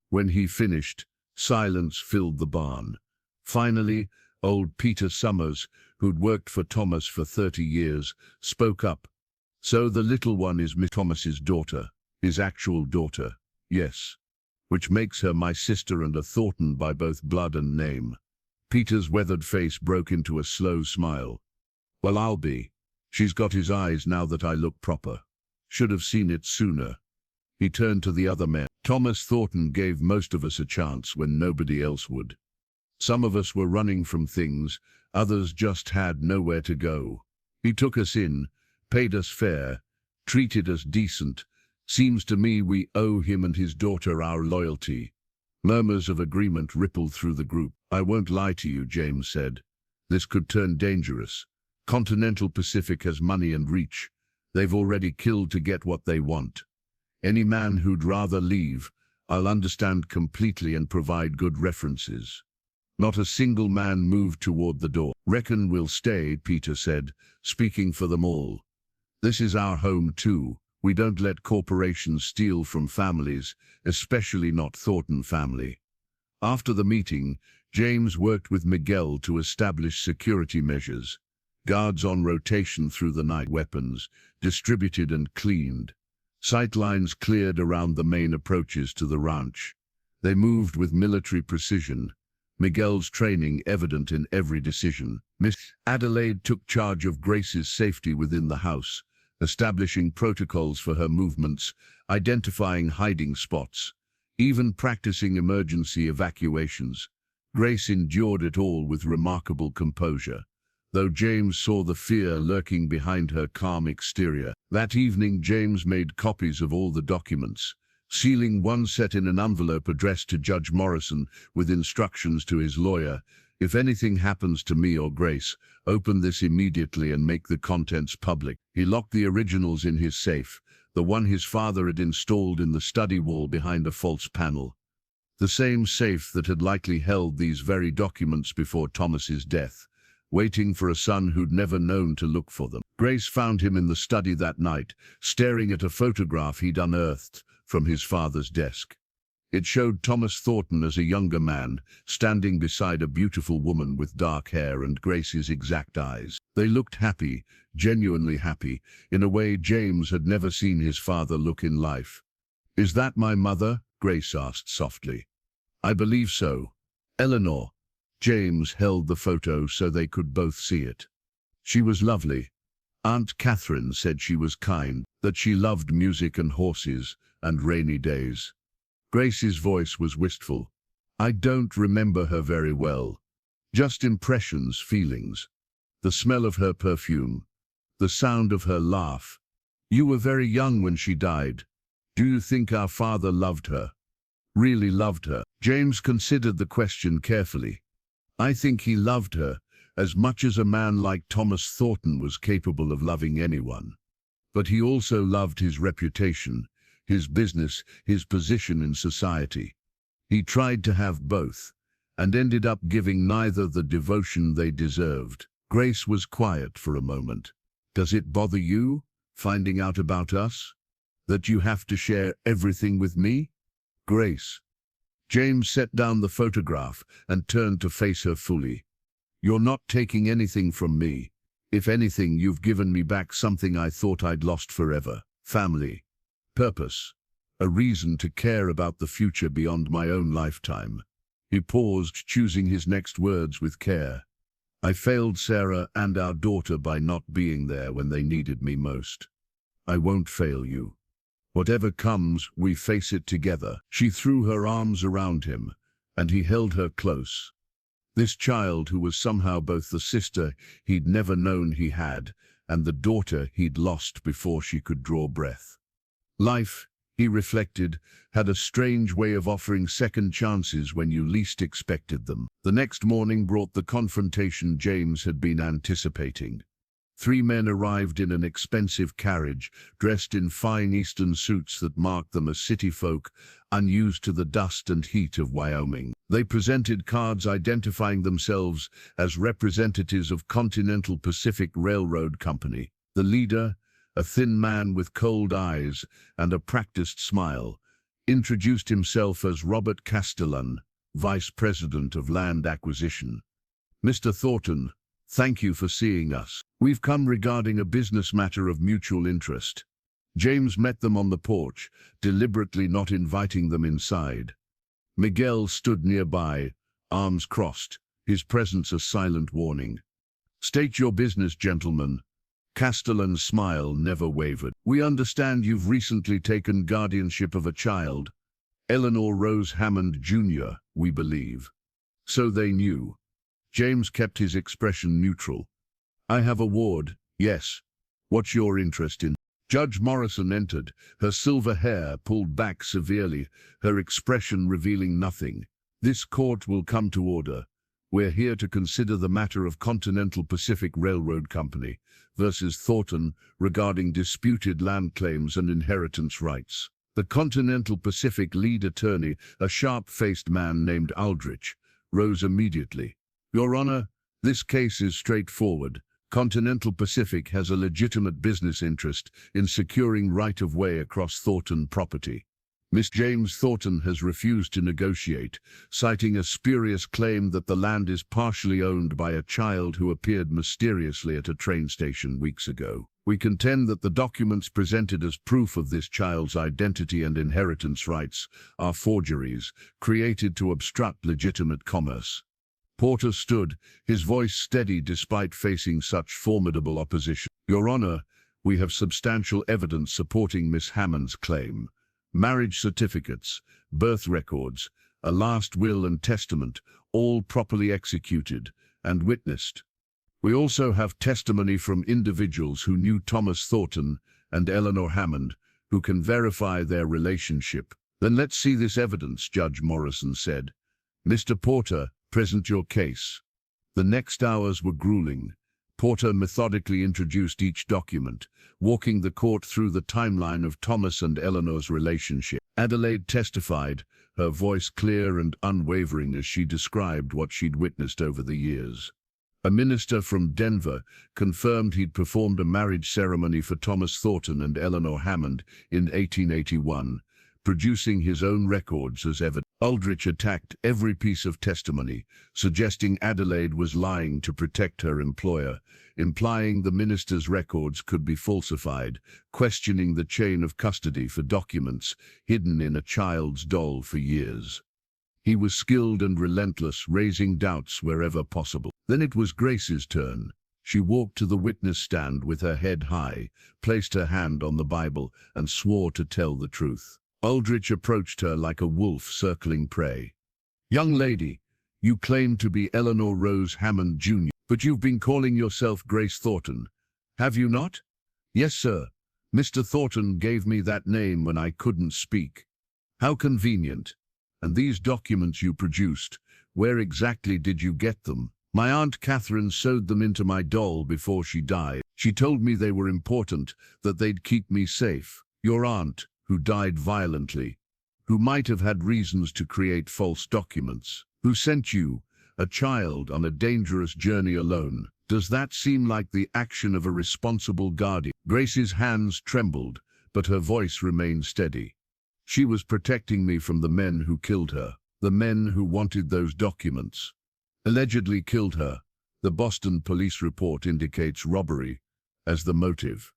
When he finished, silence filled the barn. Finally, old Peter Summers, who'd worked for Thomas for 30 years, spoke up. So the little one is Miss Thomas's daughter, his actual daughter. Yes. which makes her my sister and a Thornton by both blood and name. Peter's weathered face broke into a slow smile. Well, I'll be. She's got his eyes now that I look proper. Should have seen it sooner. He turned to the other men. Thomas Thornton gave most of us a chance when nobody else would. Some of us were running from things, others just had nowhere to go. He took us in, paid us fair, treated us decent. Seems to me we owe him and his daughter our loyalty. Murmurs of agreement rippled through the group. I won't lie to you, James said. This could turn dangerous. Continental Pacific has money and reach. They've already killed to get what they want. Any man who'd rather leave, I'll understand completely and provide good references. Not a single man moved toward the door. Reckon we'll stay, Peter said, speaking for them all. This is our home too. We don't let corporations steal from families, especially not Thornton family. After the meeting, James worked with Miguel to establish security measures. Guards on rotation through the night, weapons distributed and cleaned. Sightlines cleared around the main approaches to the ranch. They moved with military precision, Miguel's training evident in every decision. Miss Adelaide took charge of Grace's safety within the house, establishing protocols for her movements, identifying hiding spots, even practicing emergency evacuations. Grace endured it all with remarkable composure, though James saw the fear lurking behind her calm exterior. That evening, James made copies of all the documents, sealing one set in an envelope addressed to Judge Morrison with instructions to his lawyer, if anything happens to me or Grace, open this immediately and make the contents public. He locked the originals in his safe, the one his father had installed in the study wall behind a false panel. The same safe that had likely held these very documents before Thomas's death, waiting for a son who'd never known to look for them. Grace found him in the study that night, staring at a photograph he'd unearthed from his father's desk. It showed Thomas Thornton as a younger man, standing beside a beautiful woman with dark hair and Grace's exact eyes. They looked happy, genuinely happy, in a way James had never seen his father look in life. "Is that my mother?" Grace asked softly. "I believe so. Eleanor." James held the photo so they could both see it. "She was lovely. Aunt Catherine said she was kind, that she loved music and horses and rainy days." Grace's voice was wistful. "I don't remember her very well. Just impressions, feelings. The smell of her perfume. The sound of her laugh. You were very young when she died. Do you think our father loved her? Really loved her?" James considered the question carefully. "I think he loved her as much as a man like Thomas Thornton was capable of loving anyone. But he also loved his reputation, his business, his position in society. He tried to have both, and ended up giving neither the devotion they deserved." Grace was quiet for a moment. "Does it bother you, finding out about us? That you have to share everything with me?" "Grace." James set down the photograph and turned to face her fully. "You're not taking anything from me. If anything, you've given me back something I thought I'd lost forever. Family. Purpose. A reason to care about the future beyond my own lifetime." He paused, choosing his next words with care. "I failed Sarah and our daughter by not being there when they needed me most. I won't fail you. Whatever comes, we face it together." She threw her arms around him, and he held her close. This child who was somehow both the sister he'd never known he had, and the daughter he'd lost before she could draw breath. Life, he reflected, had a strange way of offering second chances when you least expected them. The next morning brought the confrontation James had been anticipating. 3 men arrived in an expensive carriage, dressed in fine Eastern suits that marked them as city folk, unused to the dust and heat of Wyoming. They presented cards identifying themselves as representatives of Continental Pacific Railroad Company. The leader, a thin man with cold eyes and a practiced smile, introduced himself as Robert Castellan, Vice President of Land Acquisition. "Mr. Thornton, thank you for seeing us. We've come regarding a business matter of mutual interest." James met them on the porch, deliberately not inviting them inside. Miguel stood nearby, arms crossed, his presence a silent warning. "State your business, gentlemen." Castellan's smile never wavered. "We understand you've recently taken guardianship of a child, Eleanor Rose Hammond, Jr., we believe." "So they knew." James kept his expression neutral. "I have a ward, yes. What's your interest in?" Judge Morrison entered, her silver hair pulled back severely, her expression revealing nothing. "This court will come to order. We're here to consider the matter of Continental Pacific Railroad Company versus Thornton regarding disputed land claims and inheritance rights." The Continental Pacific lead attorney, a sharp-faced man named Aldrich, rose immediately. "Your Honor, this case is straightforward. Continental Pacific has a legitimate business interest in securing right-of-way across Thornton property. Miss James Thornton has refused to negotiate, citing a spurious claim that the land is partially owned by a child who appeared mysteriously at a train station weeks ago. We contend that the documents presented as proof of this child's identity and inheritance rights are forgeries created to obstruct legitimate commerce." Porter stood, his voice steady despite facing such formidable opposition. "Your Honor, we have substantial evidence supporting Miss Hammond's claim. Marriage certificates, birth records, a last will and testament, all properly executed and witnessed. We also have testimony from individuals who knew Thomas Thornton and Eleanor Hammond, who can verify their relationship." "Then let's see this evidence," Judge Morrison said. "Mr. Porter, present your case." The next hours were grueling. Porter methodically introduced each document, walking the court through the timeline of Thomas and Eleanor's relationship. Adelaide testified, her voice clear and unwavering as she described what she'd witnessed over the years. A minister from Denver confirmed he'd performed a marriage ceremony for Thomas Thornton and Eleanor Hammond in 1881, producing his own records as evidence. Aldrich attacked every piece of testimony, suggesting Adelaide was lying to protect her employer, implying the minister's records could be falsified, questioning the chain of custody for documents hidden in a child's doll for years. He was skilled and relentless, raising doubts wherever possible. Then it was Grace's turn. She walked to the witness stand with her head high, placed her hand on the Bible, and swore to tell the truth. Aldrich approached her like a wolf circling prey. "Young lady, you claim to be Eleanor Rose Hammond, Jr., but you've been calling yourself Grace Thornton, have you not?" "Yes, sir. Mr. Thornton gave me that name when I couldn't speak." "How convenient. And these documents you produced, where exactly did you get them?" "My Aunt Catherine sewed them into my doll before she died. She told me they were important, that they'd keep me safe." "Your aunt, who died violently, who might have had reasons to create false documents, who sent you, a child, on a dangerous journey alone. Does that seem like the action of a responsible guardian?" Grace's hands trembled, but her voice remained steady. "She was protecting me from the men who killed her, the men who wanted those documents. Allegedly killed her. The Boston police report indicates robbery as the motive.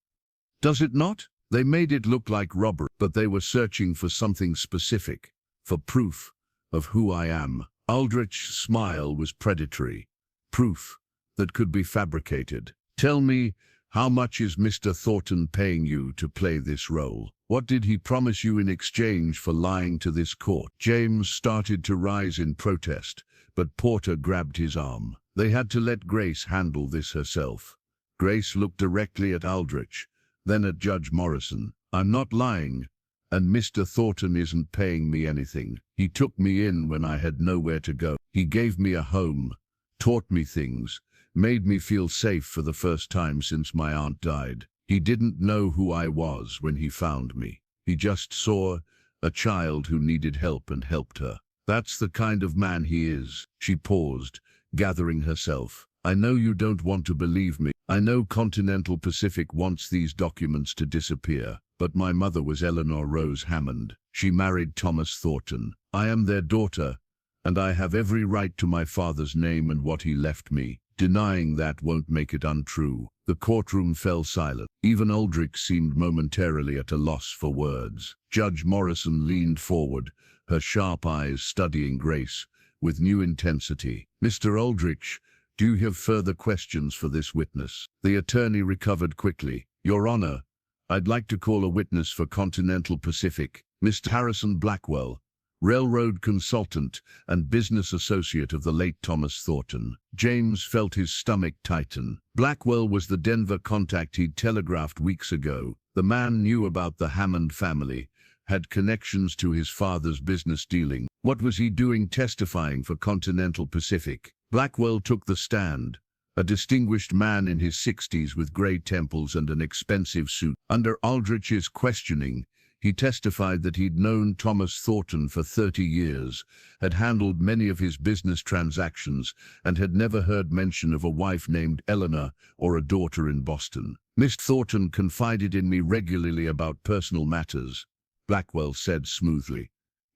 Does it not? They made it look like robbery, but they were searching for something specific, for proof of who I am." Aldrich's smile was predatory. "Proof that could be fabricated. Tell me, how much is Mr. Thornton paying you to play this role? What did he promise you in exchange for lying to this court?" James started to rise in protest, but Porter grabbed his arm. They had to let Grace handle this herself. Grace looked directly at Aldrich, then at Judge Morrison. "I'm not lying, and Mr. Thornton isn't paying me anything. He took me in when I had nowhere to go. He gave me a home, taught me things, made me feel safe for the first time since my aunt died. He didn't know who I was when he found me. He just saw a child who needed help and helped her. That's the kind of man he is." She paused, gathering herself. "I know you don't want to believe me. I know Continental Pacific wants these documents to disappear, but my mother was Eleanor Rose Hammond. She married Thomas Thornton. I am their daughter, and I have every right to my father's name and what he left me. Denying that won't make it untrue." The courtroom fell silent. Even Aldrich seemed momentarily at a loss for words. Judge Morrison leaned forward, her sharp eyes studying Grace with new intensity. "Mr. Aldrich, do you have further questions for this witness?" The attorney recovered quickly. "Your Honor, I'd like to call a witness for Continental Pacific, Mr. Harrison Blackwell, railroad consultant and business associate of the late Thomas Thornton." James felt his stomach tighten. Blackwell was the Denver contact he'd telegraphed weeks ago. The man knew about the Hammond family, had connections to his father's business dealing. What was he doing testifying for Continental Pacific? Blackwell took the stand, a distinguished man in his 60s with gray temples and an expensive suit. Under Aldrich's questioning, he testified that he'd known Thomas Thornton for 30 years, had handled many of his business transactions, and had never heard mention of a wife named Eleanor or a daughter in Boston. "Miss Thornton confided in me regularly about personal matters," Blackwell said smoothly.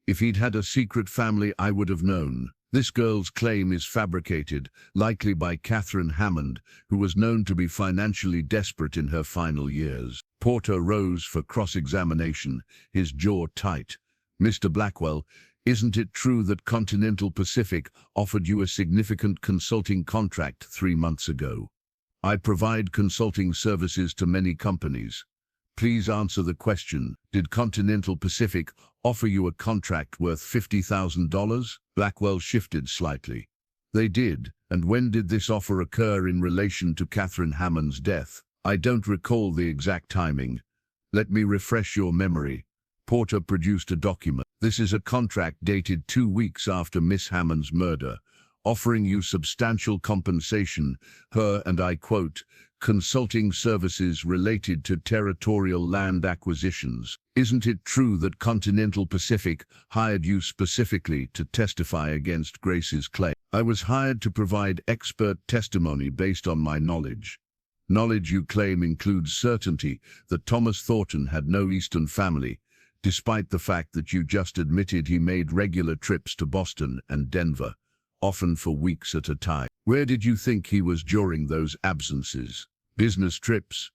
"If he'd had a secret family, I would have known. This girl's claim is fabricated, likely by Catherine Hammond, who was known to be financially desperate in her final years." Porter rose for cross-examination, his jaw tight. "Mr. Blackwell, isn't it true that Continental Pacific offered you a significant consulting contract 3 months ago?" "I provide consulting services to many companies. Please answer the question. Did Continental Pacific offer you a contract worth $50,000? Blackwell shifted slightly. "They did. And when did this offer occur in relation to Catherine Hammond's death?" "I don't recall the exact timing. Let me refresh your memory." Porter produced a document. "This is a contract dated 2 weeks after Miss Hammond's murder, offering you substantial compensation, her, and I quote, consulting services related to territorial land acquisitions. Isn't it true that Continental Pacific hired you specifically to testify against Grace's claim?" "I was hired to provide expert testimony based on my knowledge." "Knowledge you claim includes certainty that Thomas Thornton had no Eastern family, despite the fact that you just admitted he made regular trips to Boston and Denver, often for weeks at a time. Where did you think he was during those absences?" "Business trips.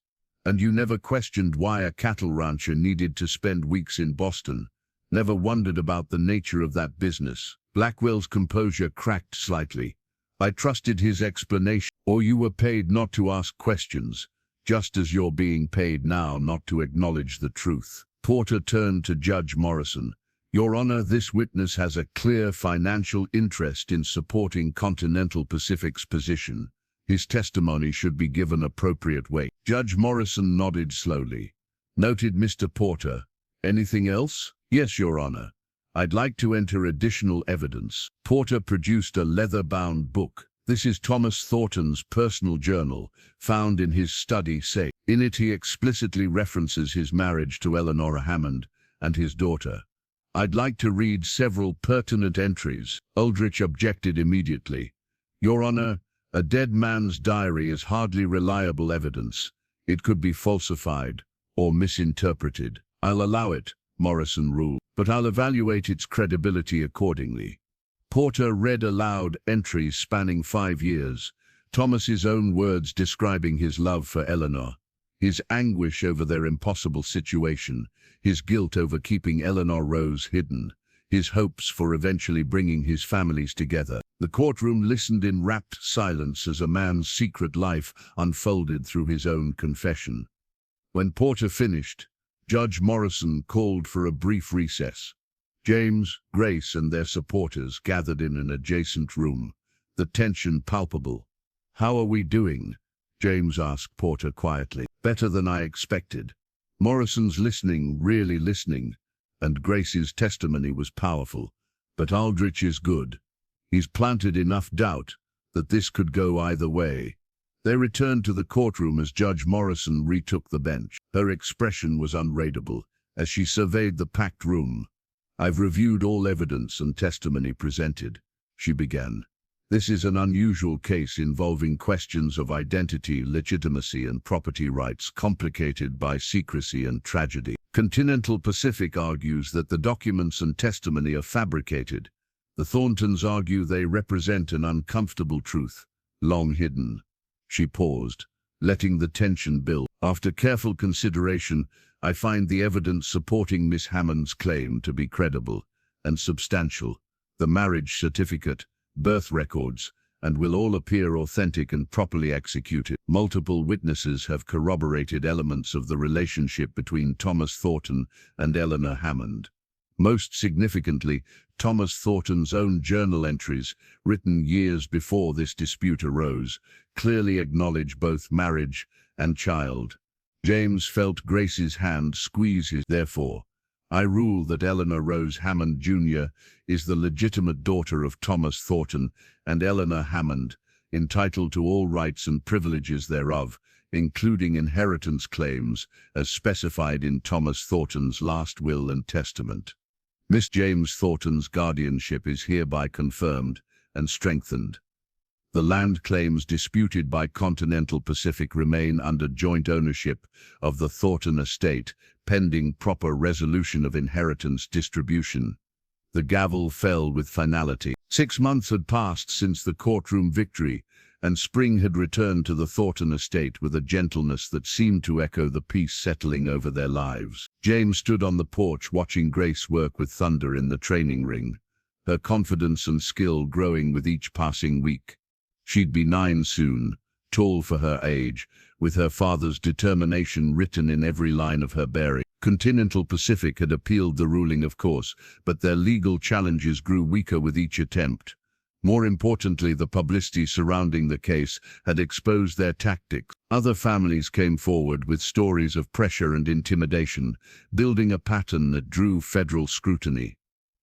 And you never questioned why a cattle rancher needed to spend weeks in Boston? Never wondered about the nature of that business?" Blackwell's composure cracked slightly. "I trusted his explanation." "Or you were paid not to ask questions, just as you're being paid now not to acknowledge the truth." Porter turned to Judge Morrison. "Your Honor, this witness has a clear financial interest in supporting Continental Pacific's position. His testimony should be given appropriate weight." Judge Morrison nodded slowly. "Noted, Mr. Porter. Anything else?" "Yes, Your Honor. I'd like to enter additional evidence." Porter produced a leather-bound book. "This is Thomas Thornton's personal journal, found in his study safe. In it he explicitly references his marriage to Eleanor Hammond and his daughter. I'd like to read several pertinent entries." Aldrich objected immediately. "Your Honor, a dead man's diary is hardly reliable evidence. It could be falsified or misinterpreted." "I'll allow it," Morrison ruled, "but I'll evaluate its credibility accordingly." Porter read aloud entries spanning 5 years, Thomas's own words describing his love for Eleanor, his anguish over their impossible situation, his guilt over keeping Eleanor Rose hidden, his hopes for eventually bringing his families together. The courtroom listened in rapt silence as a man's secret life unfolded through his own confession. When Porter finished, Judge Morrison called for a brief recess. James, Grace, and their supporters gathered in an adjacent room, the tension palpable. "How are we doing?" James asked Porter quietly. "Better than I expected." Morrison's listening, really listening, and Grace's testimony was powerful, but Aldrich is good. He's planted enough doubt that this could go either way. They returned to the courtroom as Judge Morrison retook the bench. Her expression was unreadable as she surveyed the packed room. "I've reviewed all evidence and testimony presented," she began. "This is an unusual case involving questions of identity, legitimacy, and property rights complicated by secrecy and tragedy. Continental Pacific argues that the documents and testimony are fabricated. The Thorntons argue they represent an uncomfortable truth, long hidden." She paused, letting the tension build. "After careful consideration, I find the evidence supporting Miss Hammond's claim to be credible, and substantial. The marriage certificate, birth records, and will all appear authentic and properly executed. Multiple witnesses have corroborated elements of the relationship between Thomas Thornton and Eleanor Hammond. Most significantly, Thomas Thornton's own journal entries, written years before this dispute arose, clearly acknowledge both marriage and child. James felt Grace's hand squeeze his. Therefore, I rule that Eleanor Rose Hammond Jr. is the legitimate daughter of Thomas Thornton and Eleanor Hammond, entitled to all rights and privileges thereof, including inheritance claims, as specified in Thomas Thornton's last will and testament. Miss James Thornton's guardianship is hereby confirmed and strengthened. The land claims disputed by Continental Pacific remain under joint ownership of the Thornton estate, pending proper resolution of inheritance distribution. The gavel fell with finality. 6 months had passed since the courtroom victory, and spring had returned to the Thornton estate with a gentleness that seemed to echo the peace settling over their lives. James stood on the porch watching Grace work with Thunder in the training ring, her confidence and skill growing with each passing week. She'd be 9 soon, tall for her age, with her father's determination written in every line of her bearing. Continental Pacific had appealed the ruling, of course, but their legal challenges grew weaker with each attempt. More importantly, the publicity surrounding the case had exposed their tactics. Other families came forward with stories of pressure and intimidation, building a pattern that drew federal scrutiny.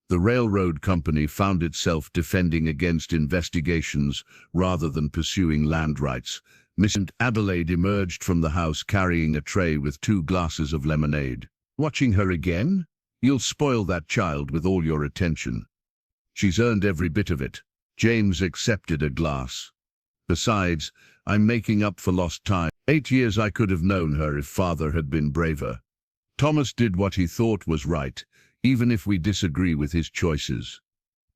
The railroad company found itself defending against investigations rather than pursuing land rights. Miss Adelaide emerged from the house carrying a tray with 2 glasses of lemonade. Watching her again? You'll spoil that child with all your attention. She's earned every bit of it. James accepted a glass. Besides, I'm making up for lost time. 8 years I could have known her if father had been braver. Thomas did what he thought was right, even if we disagree with his choices.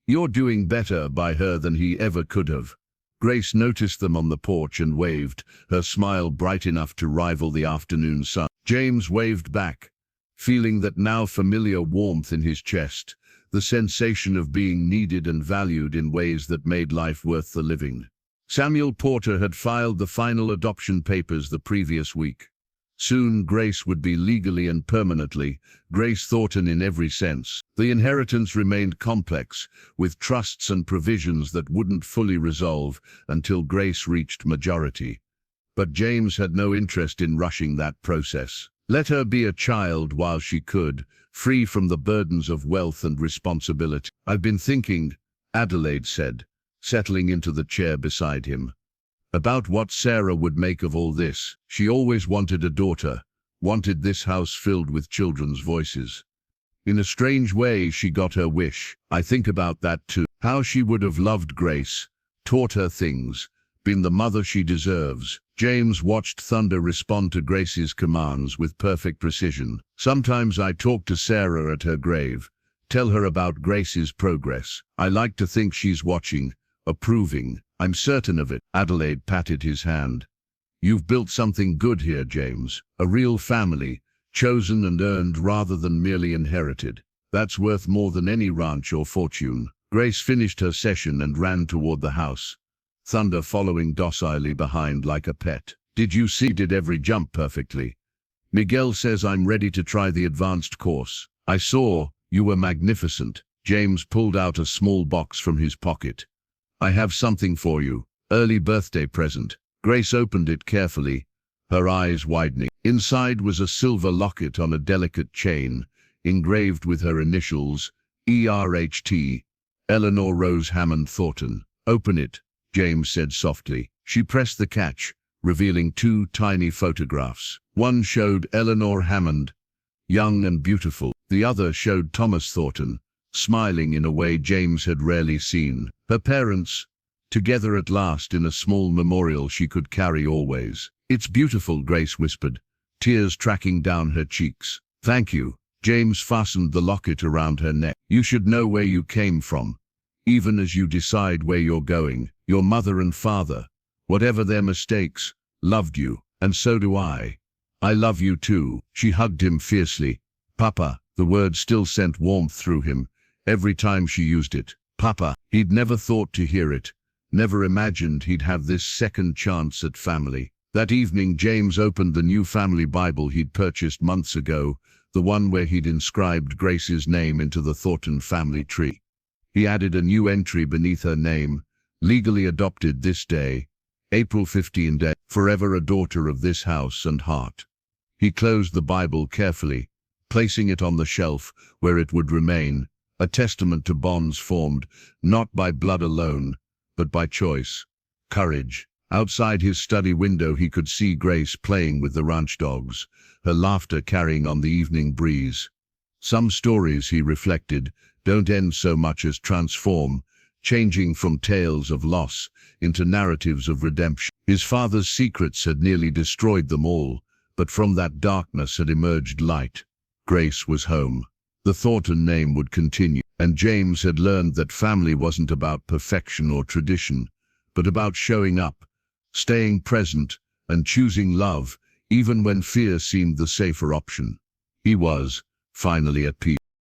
You're doing better by her than he ever could have. Grace noticed them on the porch and waved, her smile bright enough to rival the afternoon sun. James waved back, feeling that now familiar warmth in his chest, the sensation of being needed and valued in ways that made life worth the living. Samuel Porter had filed the final adoption papers the previous week. Soon Grace would be legally and permanently Grace Thornton in every sense. The inheritance remained complex, with trusts and provisions that wouldn't fully resolve until Grace reached majority. But James had no interest in rushing that process. Let her be a child while she could, free from the burdens of wealth and responsibility. I've been thinking, Adelaide said, settling into the chair beside him, about what Sarah would make of all this. She always wanted a daughter, wanted this house filled with children's voices. In a strange way, she got her wish. I think about that too. How she would have loved Grace, taught her things, been the mother she deserves. James watched Thunder respond to Grace's commands with perfect precision. Sometimes I talk to Sarah at her grave, tell her about Grace's progress. I like to think she's watching, approving. I'm certain of it. Adelaide patted his hand. You've built something good here, James. A real family, chosen and earned rather than merely inherited. That's worth more than any ranch or fortune. Grace finished her session and ran toward the house, Thunder following docilely behind like a pet. Did you see? Did every jump perfectly. Miguel says I'm ready to try the advanced course. I saw. You were magnificent. James pulled out a small box from his pocket. I have something for you. Early birthday present. Grace opened it carefully, her eyes widening. Inside was a silver locket on a delicate chain, engraved with her initials, ERHT, Eleanor Rose Hammond Thornton. Open it, James said softly. She pressed the catch, revealing 2 tiny photographs. One showed Eleanor Hammond, young and beautiful. The other showed Thomas Thornton, smiling in a way James had rarely seen. Her parents, together at last in a small memorial she could carry always. It's beautiful, Grace whispered, tears tracking down her cheeks. Thank you. James fastened the locket around her neck. You should know where you came from, even as you decide where you're going. Your mother and father, whatever their mistakes, loved you, and so do I. I love you too. She hugged him fiercely. Papa, the word still sent warmth through him, every time she used it. Papa. He'd never thought to hear it, never imagined he'd have this second chance at family. That evening, James opened the new family Bible he'd purchased months ago, the one where he'd inscribed Grace's name into the Thornton family tree. He added a new entry beneath her name, legally adopted this day, April 15 day, forever a daughter of this house and heart. He closed the Bible carefully, placing it on the shelf where it would remain, a testament to bonds formed not by blood alone, but by choice, courage. Outside his study window he could see Grace playing with the ranch dogs, her laughter carrying on the evening breeze. Some stories, he reflected, don't end so much as transform, changing from tales of loss into narratives of redemption. His father's secrets had nearly destroyed them all, but from that darkness had emerged light. Grace was home. The Thornton name would continue, and James had learned that family wasn't about perfection or tradition, but about showing up, staying present, and choosing love, even when fear seemed the safer option. He was, finally, at peace.